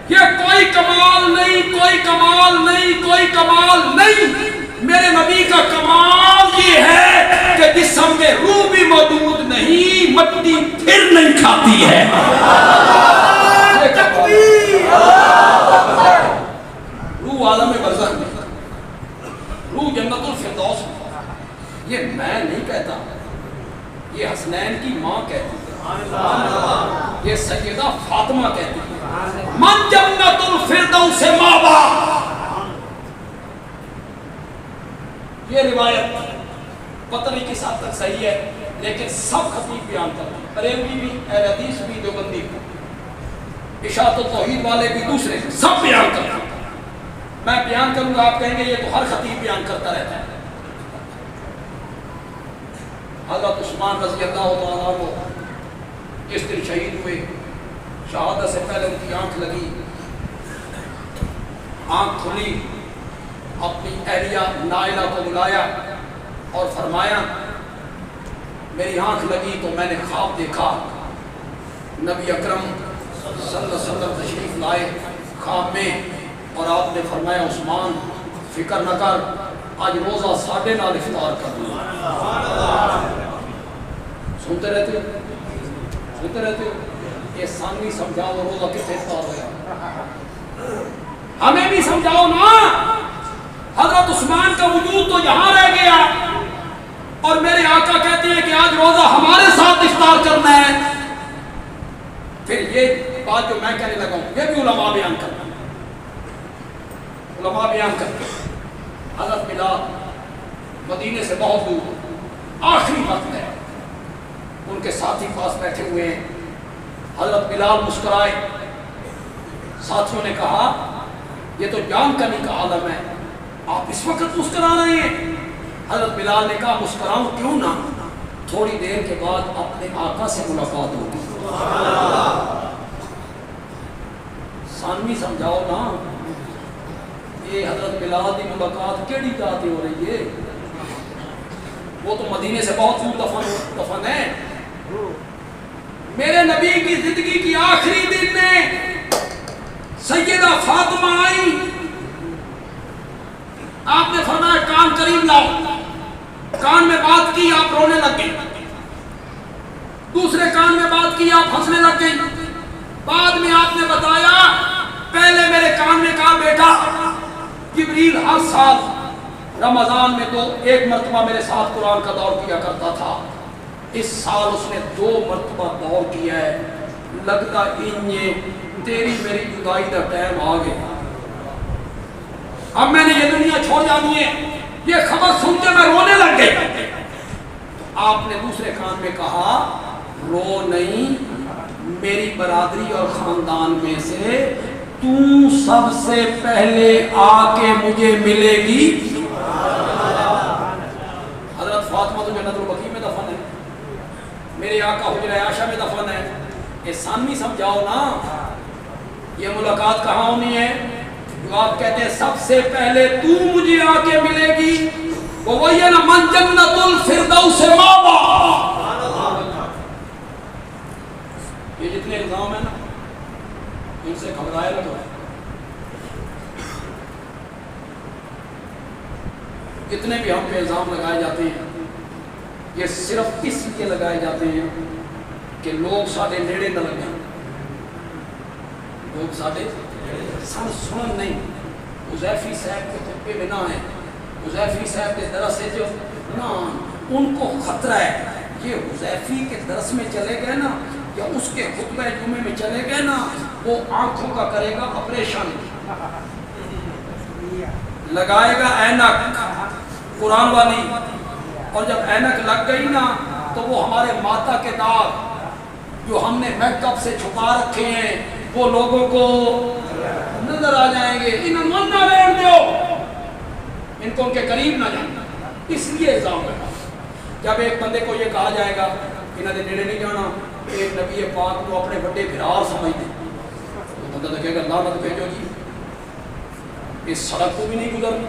یہ کوئی کمال نہیں, کوئی کمال نہیں, کوئی کمال نہیں. میرے نبی کا کمال یہ ہے کہ جسم میں روح بھی موجود نہیں, مٹی پھر نہیں کھاتی ہے. روح عالم برزخ میں, روح جنت الفردوس میں. یہ میں نہیں کہتا, یہ حسنین کی ماں کہتی ہے, یہ سیدہ فاطمہ کہتی ہے, من جنت الفردوس ماوا. یہ روایت پتہ نہیں کس حد تک صحیح ہے, لیکن سب خطیب بیان کرتے ہیں, بریلوی بھی, اہل حدیث بھی, دیوبندی بھی, اشاعت و توحید والے بھی, دوسرے سب بیان کرتے ہیں. میں بیان کروں گا, آپ کہیں گے یہ تو ہر خطیب بیان کرتا رہتا ہے. حضرت عثمان رضی اللہ تعالیٰ عنہ جس دن شہید ہوئے, شہادت سے پہلے ان کی آنکھ لگی, آنکھ کھلی, اپنی اہلیہ نائلہ کو بلایا اور فرمایا میری آنکھ لگی تو میں نے خواب دیکھا، نبی اکرم صلی اللہ علیہ وسلم تشریف لائے خواب میں، اور آپ نے فرمایا عثمان فکر نہ کر، آج روزہ 9:30 افطار کرنا۔ سنتے رہتے ہو، سنتے رہتے ہو، یہ ثانوی سمجھاؤ روزہ کتنے افطار ہوا، ہمیں بھی سمجھاؤ نا۔ حضرت عثمان کا وجود تو یہاں رہ گیا، اور میرے آقا کہتے ہیں کہ آج روزہ ہمارے ساتھ افطار کرنا ہے۔ پھر یہ بات جو میں کہنے لگا ہوں یہ بھی علماء بیان کرنا، علماء بیان کرتے ہیں۔ حضرت بلال مدینے سے بہت دور، آخری وقت ہے، ان کے ساتھی پاس بیٹھے ہوئے ہیں۔ حضرت بلال مسکرائے، ساتھیوں نے کہا یہ تو جان کا نہیں کا عالم ہے، آپ اس وقت مسکرا رہے ہیں؟ حضرت بلال نے کہا مسکراؤں کیوں نہ، تھوڑی دیر کے بعد اپنے آقا سے ملاقات ہوگی۔ ثانوی سمجھاؤ نا، یہ حضرت بلال کی ملاقات کیڑی جاتی ہو رہی ہے؟ وہ تو مدینے سے بہت دور دفن ہے۔ میرے نبی کی زندگی کی آخری دن میں سیدہ فاطمہ آئی، آپ نے فرمایا کان قریب لاؤ، کان میں بات کی، آپ رونے لگ گئے، دوسرے کان میں بات کی، آپ ہنسنے لگ گئی، بعد میں آپ نے بتایا پہلے میرے کان میں کہا بیٹا جبریل ہر سال رمضان میں تو ایک مرتبہ میرے ساتھ قرآن کا دور کیا کرتا تھا، اس سال اس نے 2 مرتبہ دور کیا ہے، لگتا انجے تیری میری جدائی کا ٹائم آ گیا، اب میں نے یہ دنیا چھوڑ جانی ہے۔ یہ خبر سن کے میں رونے لگ گئی۔ آپ نے دوسرے کان میں کہا رو نہیں، میری برادری اور خاندان میں سے تو سب سے پہلے آ کے مجھے ملے گی۔ حضرت فاطمہ تو جنت البقیع میں دفن ہے، میرے آقا حجرہ عائشہ میں دفن ہے، یہ ثانوی سمجھاؤ نا، یہ ملاقات کہاں ہونی ہے؟ جو آپ کہتے ہیں سب سے پہلے تو مجھے آ کے ملے گی، وہ وہی ہے نا من جنت الفردوس ماوا۔ یہ جتنے الزام ہیں نا ان سے گھبرائے نہ کرو، جتنے بھی ہم پہ الزام لگائے جاتے ہیں یہ صرف اس لیے لگائے جاتے ہیں کہ لوگ ساڑھے نیڑے نہ لگیں، لوگ ساڑھے سنن نہیں۔ حذیفی صاحب کے خطبے میں نہ ہیں، حذیفی صاحب کے درس ہے جو نہ، ان کو خطرہ ہے یہ حذیفی کے درس میں چلے گئے نا یا اس کے خطبہ جمعے میں چلے گئے نا، وہ آنکھوں کا کرے گا آپریشن، لگائے گا اینک قرآن والی، اور جب اینک لگ گئی نا تو وہ ہمارے ماتا کے داغ جو ہم نے میک اپ سے چھپا رکھے ہیں وہ لوگوں کو نظر آ جائیں گے۔ انہیں من نہ رہن دو، ان کو ان کے قریب نہ جانا، اس لیے الزام لگا۔ جب ایک بندے کو یہ کہا جائے گا انہوں نے نیڑے نہیں جانا، ایک نبی پاک کو اپنے بڑے بھرار سمجھ دیں، تو بندہ تو کہے گا لعنت بھیجو جی، اس سڑک کو بھی نہیں گزرنا،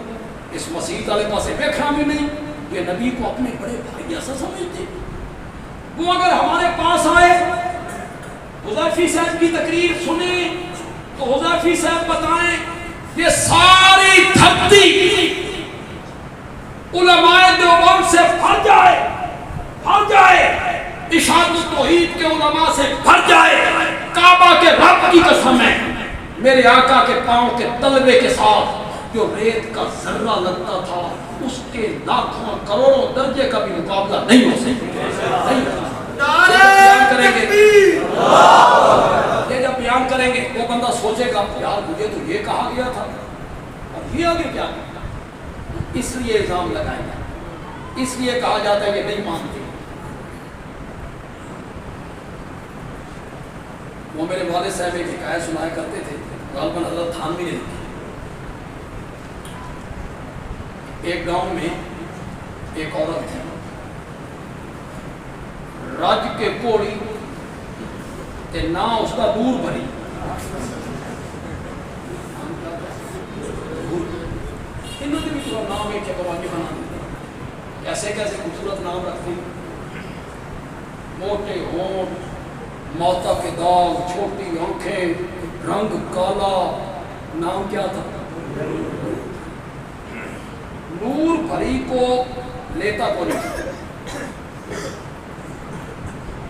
اس مسجد والے پاسے دیکھنا بھی نہیں، یہ نبی کو اپنے بڑے بھائی ایسا سمجھتے۔ وہ اگر ہمارے پاس آئے حذیفی صاحب کی تقریر سنیں تو حذیفی صاحب بتائیں یہ ساری دھرتی علماء دیوبند سے بھر جائے، بھر جائے، اشاعت التوحید کے علماء سے بھر جائے، کعبہ کے رب کی قسم ہے میرے آقا کے پاؤں کے تلوے کے ساتھ جو ریت کا ذرہ لگتا تھا اس کے لاکھوں کروڑوں درجے کا بھی مقابلہ نہیں ہو سکتا۔ یہ جب بیان کریں گے وہ بندہ سوچے گا یار مجھے تو یہ کہا گیا تھا اور یہ آگے کیا کیا، اس لیے الزام لگائے گا، اس لیے کہا جاتا ہے یہ نہیں مانتے۔ وہ میرے والد صاحب ایک حکایت سنایا کرتے تھے، غالباً حضرت تھانوی نے لکھی۔ ایک گاؤں میں ایک عورت تھی، رج کے کوڑی تے نہ اس کا دور بھری، انہوں نے بھی تو نام ایک چکرواجی بنا دیا، ایسے کیسے خوبصورت نام رکھتے ہیں۔ موٹے ہونٹ، ماتھا کے داغ، چھوٹی آنکھیں، رنگ کالا، نام کیا تھا؟ نور بھری کو لیتا کو نہیں۔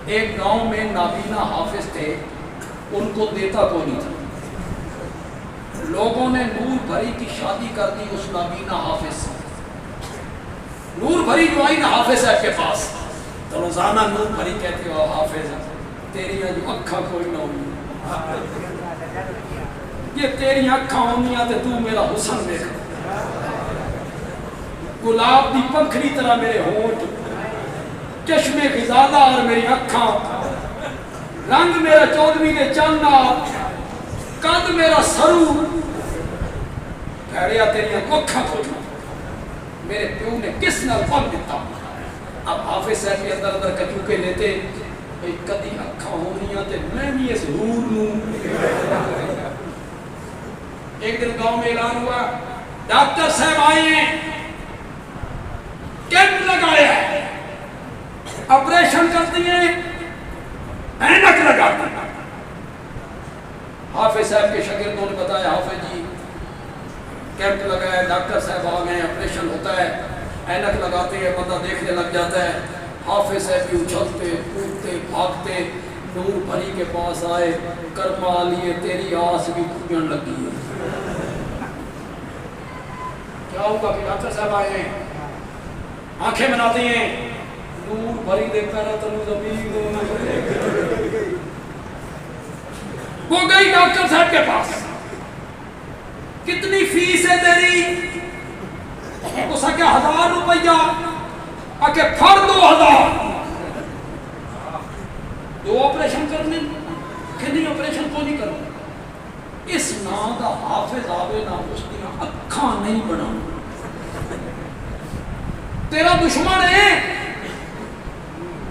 ایک گاؤں میں نابینا حافظ تھے، ان کو دیتا کو نہیں تھا۔ لوگوں نے نور بھری کی شادی کر دی اس نابینا حافظ سے۔ نور بھری جو آئی نا حافظ صاحب کے پاس تو روزانہ نور بھری کہتے ہو حافظ تیری جو اکھاں کوئی نہ ہوئی، یہ تیری اکھاں ہونیاں تے تو میرا حسن دیکھ، گلاب دی پنکھڑی طرح میرے ہونٹ، چشمے غزالہ اور میری اکھاں، رنگ میرا چودھویں دے چاندہ، قد میرا سرو، بھیڑیا تیری اکھاں کوئی نہ، میرے پیو نے کس نال پل دیتا۔ اب حافظ صاحب کے اندر کچوکے لیتے، بھئی کدی اکھاں ہونیاں تے میں بھی اس حور نوں۔ ایک دن گاؤں میں اعلان ہوا، ڈاکٹر صاحب آئے ہیں، کیمپ لگایا ہے، آپریشن کرتی ہیں، اینک لگاتی ہیں۔ حافظ صاحب کے شاگردوں نے بتایا حافظ جی کیمپ لگایا ہے، ڈاکٹر صاحب آ گئے ہیں، آپریشن ہوتا ہے، اینک لگاتے ہیں، بندہ دیکھنے لگ جاتا ہے۔ حافظ صاحب بھی اچھلتے کودتے بھاگتے نور بھری کے پاس آئے، کرما لیے تیری آس بھی پوجن لگی ہے۔ کیا ہوگا کہ ڈاکٹر صاحب آئے ہیں، آنکھیں بناتے ہیں، نور بھری دے پیرا تنو زمین وہ گئی ڈاکٹر صاحب کے پاس، کتنی فیس ہے تیری؟ اس نے کہا 1000 روپیہ، آکے پھر 2000، 2 آپریشن کرنے، کتنی آپریشن کو نہیں کرو، اس نا دا حافظ آوے نا اس دیا اکھاں نہیں بنا، تیرا دشمن ہے،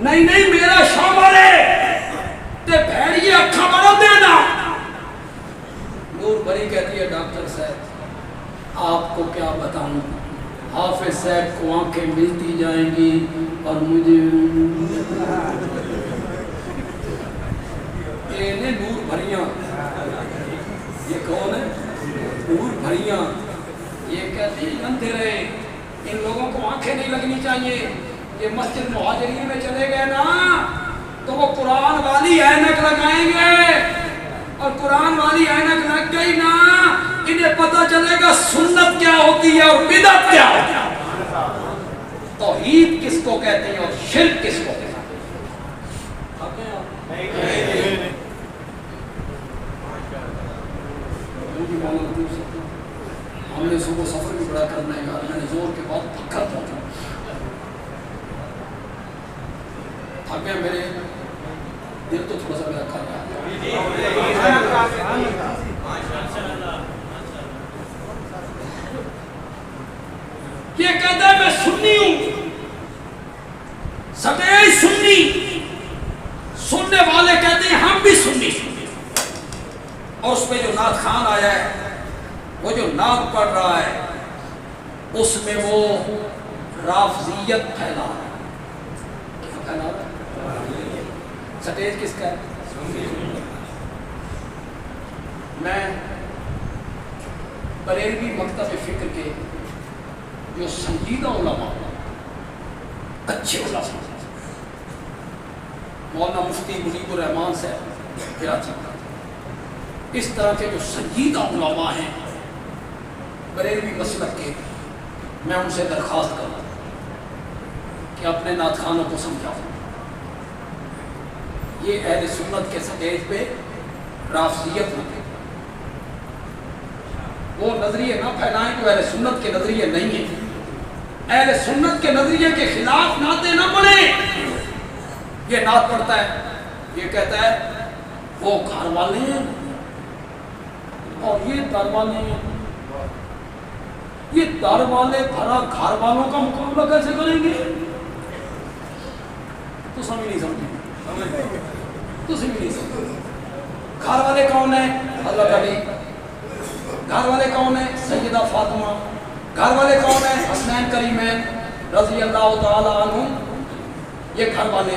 نہیں میرا شامل ہے، تے بھیڑیے اکھاں بنا دینا۔ نور بھری کہتی ہے ڈاکٹر صاحب آپ کو کیا بتاؤں، حافظ صاحب کو آنکھیں ملتی جائیں گی اور مجھے یہ نور بھریاں، یہ کون ہے؟ نور بھریاں، یہ کہتی ہیں اندھے رہے، ان لوگوں کو آنکھیں نہیں لگنی چاہیے، یہ مسجد مہاجرین میں چلے گئے نا تو وہ قرآن والی اینک لگائیں گے، اور قرآن والی اینک لگ گئی نا انہیں پتہ چلے گا سنت کیا ہوتی ہے اور بدعت کیا ہوتی ہے، توحید کس کو کہتے ہیں اور شرک کس کو کہتے ہیں۔ ہم نے صبح سفر بھی بڑا کرنا ہے یار، میں نے زور کے بعد پکھر پہنچا، تھک گیا، میرے دل تو تھوڑا سا میرا کر رہا ہے۔ یہ کہتا ہے میں سنی ہوں، سٹیج سنی، سننے والے کہتے ہیں ہم بھی سنی، اور اس میں جو نعت خان آیا ہے وہ جو نعت پڑھ رہا ہے اس میں وہ رافضیت پھیلا رہا ہے۔ کیا پھیلا رہا ہے؟ سٹیج کس کا ہے؟ میں بریلوی مکتب فکر کے جو سنجیدہ علماء، اچھے علماء، مولانا مفتی مجیب الرحمان صاحب کراچی، اس طرح کے جو سنجیدہ علماء ہیں بریلوی مسلک کے، میں ان سے درخواست کروں کہ اپنے نعت خانوں کو سمجھاؤ یہ اہل سنت کے سٹیج پہ رافضیت نہ، وہ نظریے نہ پھیلائیں جو اہل سنت کے نظریے نہیں ہیں، اہل سنت کے نظریے کے خلاف نعتیں نہ پڑھیں۔ یہ نعت پڑھتا ہے، یہ کہتا ہے وہ گھر والے ہیں اور یہ در والے ہیں، یہ در والے بھرا گھر والوں کا مقابلہ کیسے کریں گے؟ تو سمجھ نہیں سمجھے، تو سمجھ نہیں سمجھے۔ گھر والے کون ہیں؟ حضرت علی۔ گھر والے کون ہیں؟ سیدہ فاطمہ۔ گھر والے کون ہیں؟ حسنین کریمین رضی اللہ تعالی عنہ، یہ گھر والے۔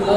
2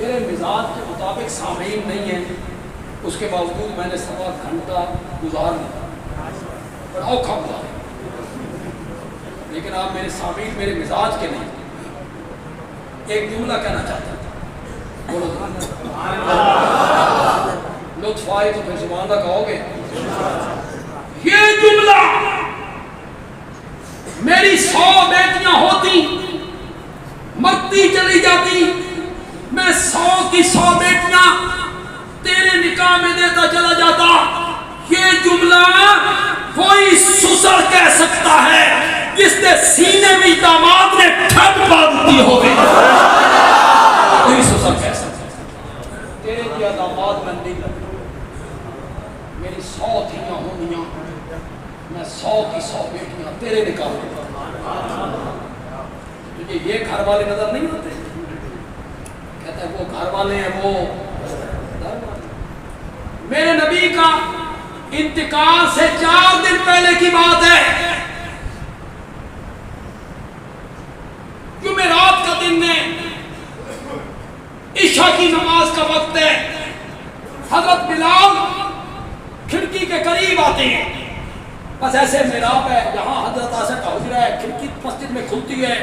میرے مزاج کے مطابق سامعین نہیں ہیں، اس کے باوجود میں نے 7 گھنٹہ گزار لیا، بڑا اوکھا گزارا، لیکن آپ میرے سامعین میرے مزاج کے نہیں۔ ایک جملہ کہنا چاہتا تھا، بولو لطف آئے تو پھر سبحان اللہ کہو گے۔ یہ جملہ میری 100 بیٹیاں ہوتی، مرتی چلی جاتی، میں 100 کی 100 بیٹیاں تیرے نکاح میں دیتا چلا جاتا۔ یہ جملہ کوئی سسر کہہ سکتا ہے جس نے سینے میں داماد نے ٹھڈ باندھ دی ہوگی، کوئی سسر کہہ سکتا ہے۔ تیرے کیا داماد میں نہیں لگتا، میری 100 دھیاں ہونیاں، میں 100 کی 100 بیٹیاں تیرے نکاح میں دیتا۔ تجھے یہ گھر والے نظر نہیں آتے؟ کہتا ہے وہ گھر والے ہیں، وہ میرے نبی کا انتقال سے 4 دن پہلے کی بات ہے، جمعرات کا دن ہے، عشاء کی نماز کا وقت ہے، حضرت بلال کھڑکی کے قریب آتے ہیں، بس ایسے محراب ہے، یہاں حضرت عائشہ کا حجرہ ہے، کھڑکی مسجد میں کھلتی ہے،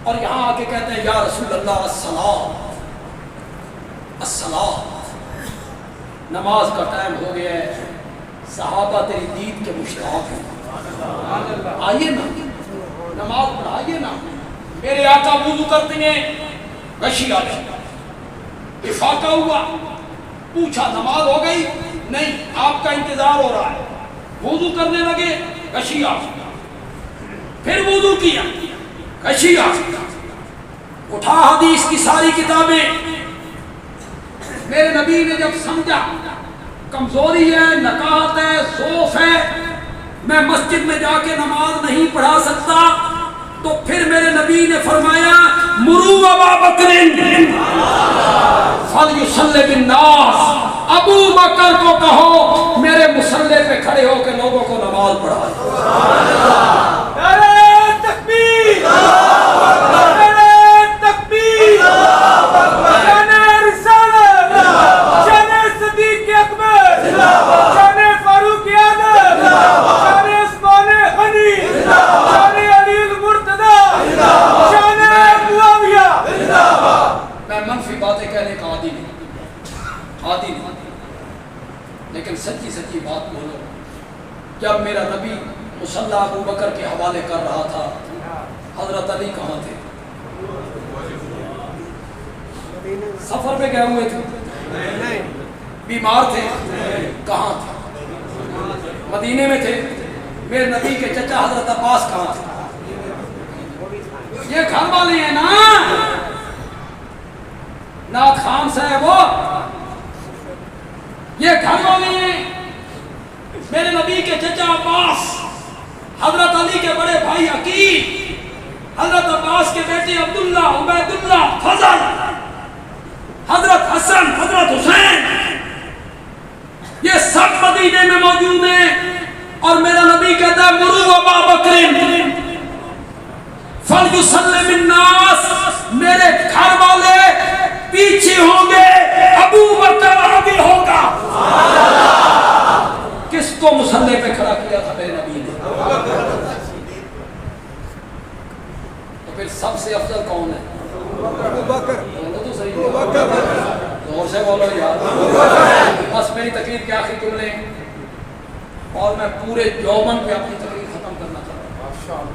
اور یہاں آ کے کہتے ہیں یا رسول اللہ الصلاۃ الصلاۃ، نماز کا ٹائم ہو گیا ہے، صحابہ تیری دید کے مشتاق ہیں، آئیے نا نماز پڑھائیے نا۔ میرے آقا وضو کرتے ہیں، غشی آ گئی، افاقہ ہوا، پوچھا نماز ہو گئی؟ نہیں، آپ کا انتظار ہو رہا ہے۔ وضو کرنے لگے، غشی آ گئی، پھر وضو کیا، غشی آ گئی، اٹھا حدیث کی ساری کتابیں۔ میرے نبی نے جب سمجھا کمزوری ہے، نکات ہے، ضعف ہے، میں مسجد میں جا کے نماز نہیں پڑھا سکتا، تو پھر میرے نبی نے فرمایا مرو ابا بکر فلیصلی بالناس، ابو بکر کو کہو میرے مصلی پہ کھڑے ہو کے لوگوں کو نماز پڑھائے۔ نعرہ تکبیر، نعرہ تکبیر، شان رسالت، شان صدیق اکبر، شان فاروق اعظم، شان عثمان غنی، شان علی المرتضی، شان معاویہ۔ میں منفی باتیں کہنے کا عادی نہیں، لیکن سچی سچی بات بولو۔ جب میرا نبی مصلی ابو بکر کے حوالے کر رہا تھا، حضرت علی کہاں تھے؟ سفر پہ گئے ہوئے تھے؟ بیمار تھے؟ کہاں تھے؟ مدینے میں تھے؟ میرے نبی کے چچا حضرت عباس کہاں تھے؟ یہ گھر والے ہیں نا، نات خان صاحب، وہ یہ گھر والے ہیں۔ میرے نبی کے چچا عباس، حضرت علی کے بڑے بھائی عقیل، حضرت عباس کے بیٹے عبداللہ، عبیداللہ، فضل، حضرت حسن، حضرت حسین، یہ سب مدینے میں موجود ہیں۔ اور میرا نبی کہتا ہے مرو ابا بکر فلیصلی بالناس، میرے گھر والے پیچھے ہوں گے، ابو بکر آگے ہوگا۔ کس کو مصلی پہ کھڑا کیا تھا میرے نبی نے؟ تو پھر سب سے افضل کون ہے؟ ابو بکر۔ بولو تو صحیح، زور سے بولو یار۔ بس میری تقریر کے آخری جملے، اور میں پورے یومن پہ اپنی تقریر ختم کرنا چاہتا ہوں۔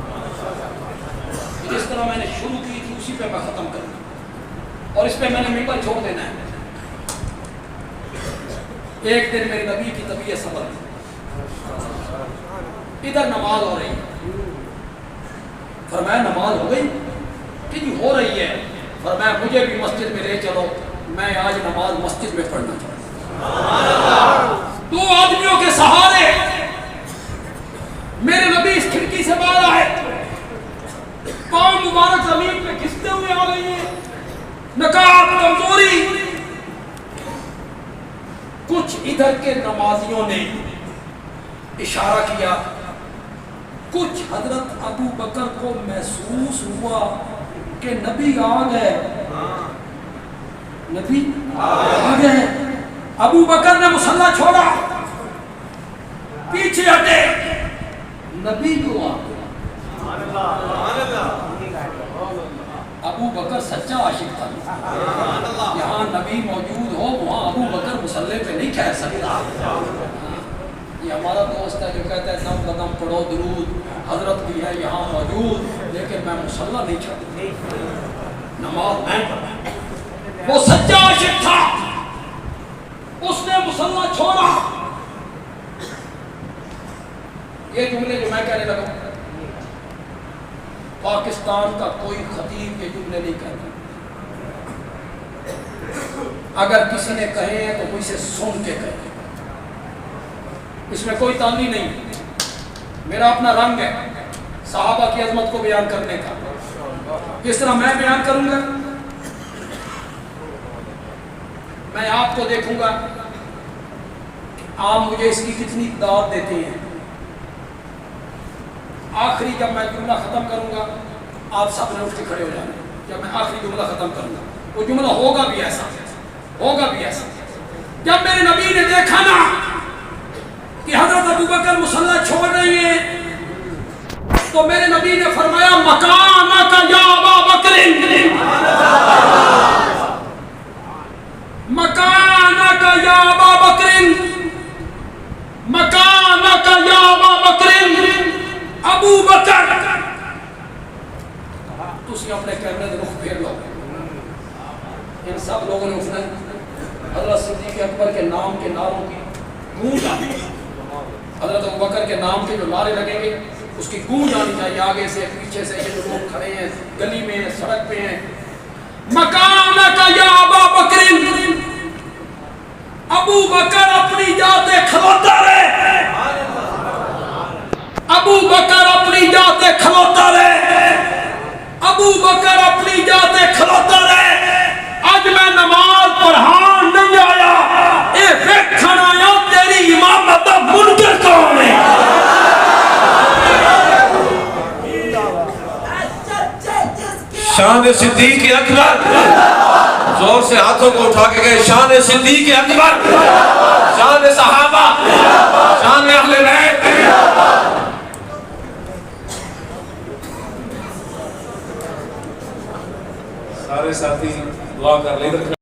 جس طرح میں نے شروع کی تھی اسی پہ میں ختم کروں، اور اس پہ میں نے ممبر چھوڑ دینا ہے۔ ایک دن میرے نبی کی طبیعت سنبھل گئی، ادھر نماز ہو رہی ہے، فرمایا نماز ہو گئی کہ جی ہو رہی ہے، فرمایا مجھے بھی مسجد میں لے چلو، میں آج نماز مسجد میں پڑھنا چاہتا ہوں۔ 2 آدمیوں کے سہارے میرے نبی اس کھڑکی سے باہر آئے، پاؤں مبارک زمین پہ گھستے ہوئے آ رہی ہیں، نکات، کمزوری۔ کچھ ادھر کے نمازیوں نے اشارہ کیا، کچھ حضرت ابو بکر کو محسوس ہوا کہ نبی آ گئے، نبی آگے ہیں. ابو بکر نے مصلی چھوڑا, پیچھے ہٹے, نبی کو آ گیا. ابو بکر سچا عاشق تھا. یہاں نبی موجود ہو وہاں ابو بکر مصلی پہ نہیں کہہ سکتا. یہ ہمارا دوست ہے جو کہتا ہے دم قدم پڑھو درود, حضرت بھی ہے یہاں موجود لیکن میں مصلی نہیں چھوڑتا, نماز میں پڑھا. وہ سچا عاشق تھا, اس نے مصلی چھوڑا. یہ جملے جو میں کہنے لگا, پاکستان کا کوئی خطیب یہ جملے نہیں کہتا. اگر کسی نے کہے ہیں تو مجھ سے سن کے کہے, اس میں کوئی تاندی نہیں. میرا اپنا رنگ ہے صحابہ کی عظمت کو بیان کرنے کا. کس طرح میں بیان کروں گا, میں آپ کو دیکھوں گا آپ مجھے اس کی کتنی داد دیتے ہیں. آخری جب میں جملہ ختم کروں گا آپ سب نے اٹھ کے کھڑے ہو جانا. جب میں آخری جملہ ختم کروں گا وہ جملہ ہوگا بھی ایسا, ہوگا بھی ایسا. جب میرے نبی نے دیکھا نا کہ حضرت ابو بکر مصلی چھوڑ رہی ہیں تو میرے نبی نے فرمایا مکانک یا ابا بکر, مکانک یا ابا بکر, مکانک یا ابا بکر. ابو بکر تسی اپنے کیمرے دے رخ پھیر لو. ان سب لوگوں نے اٹھنا حضرت صدیق اکبر کے نام کے نعروں کی گونج آنی, حضرت ابو بکر کے نام کے جو نعرے لگیں گے اس کی گونج آنی چاہیے. آگے سے پیچھے سے یہ لوگ کھڑے ہیں, گلی میں ہیں, سڑک پہ ہیں. مکانک یا ابا بکر, ابو بکر اپنی جا تے کھلوتا رہے, ابو بکر اپنی جا تے کھلوتا رہے, ابو بکر اپنی جا تے کھلوتا رہے. اج میں نماز پڑھان نہیں آیا, اے ویکھن آیا تیری امامت دا منکر کون ہے. شان صدیق اکبر, زور سے ہاتھوں کو اٹھا کے گئے. شان صدیق اکبر, شان صحابہ, شان اہل بیت. سارے ساتھی دعا کر لیں.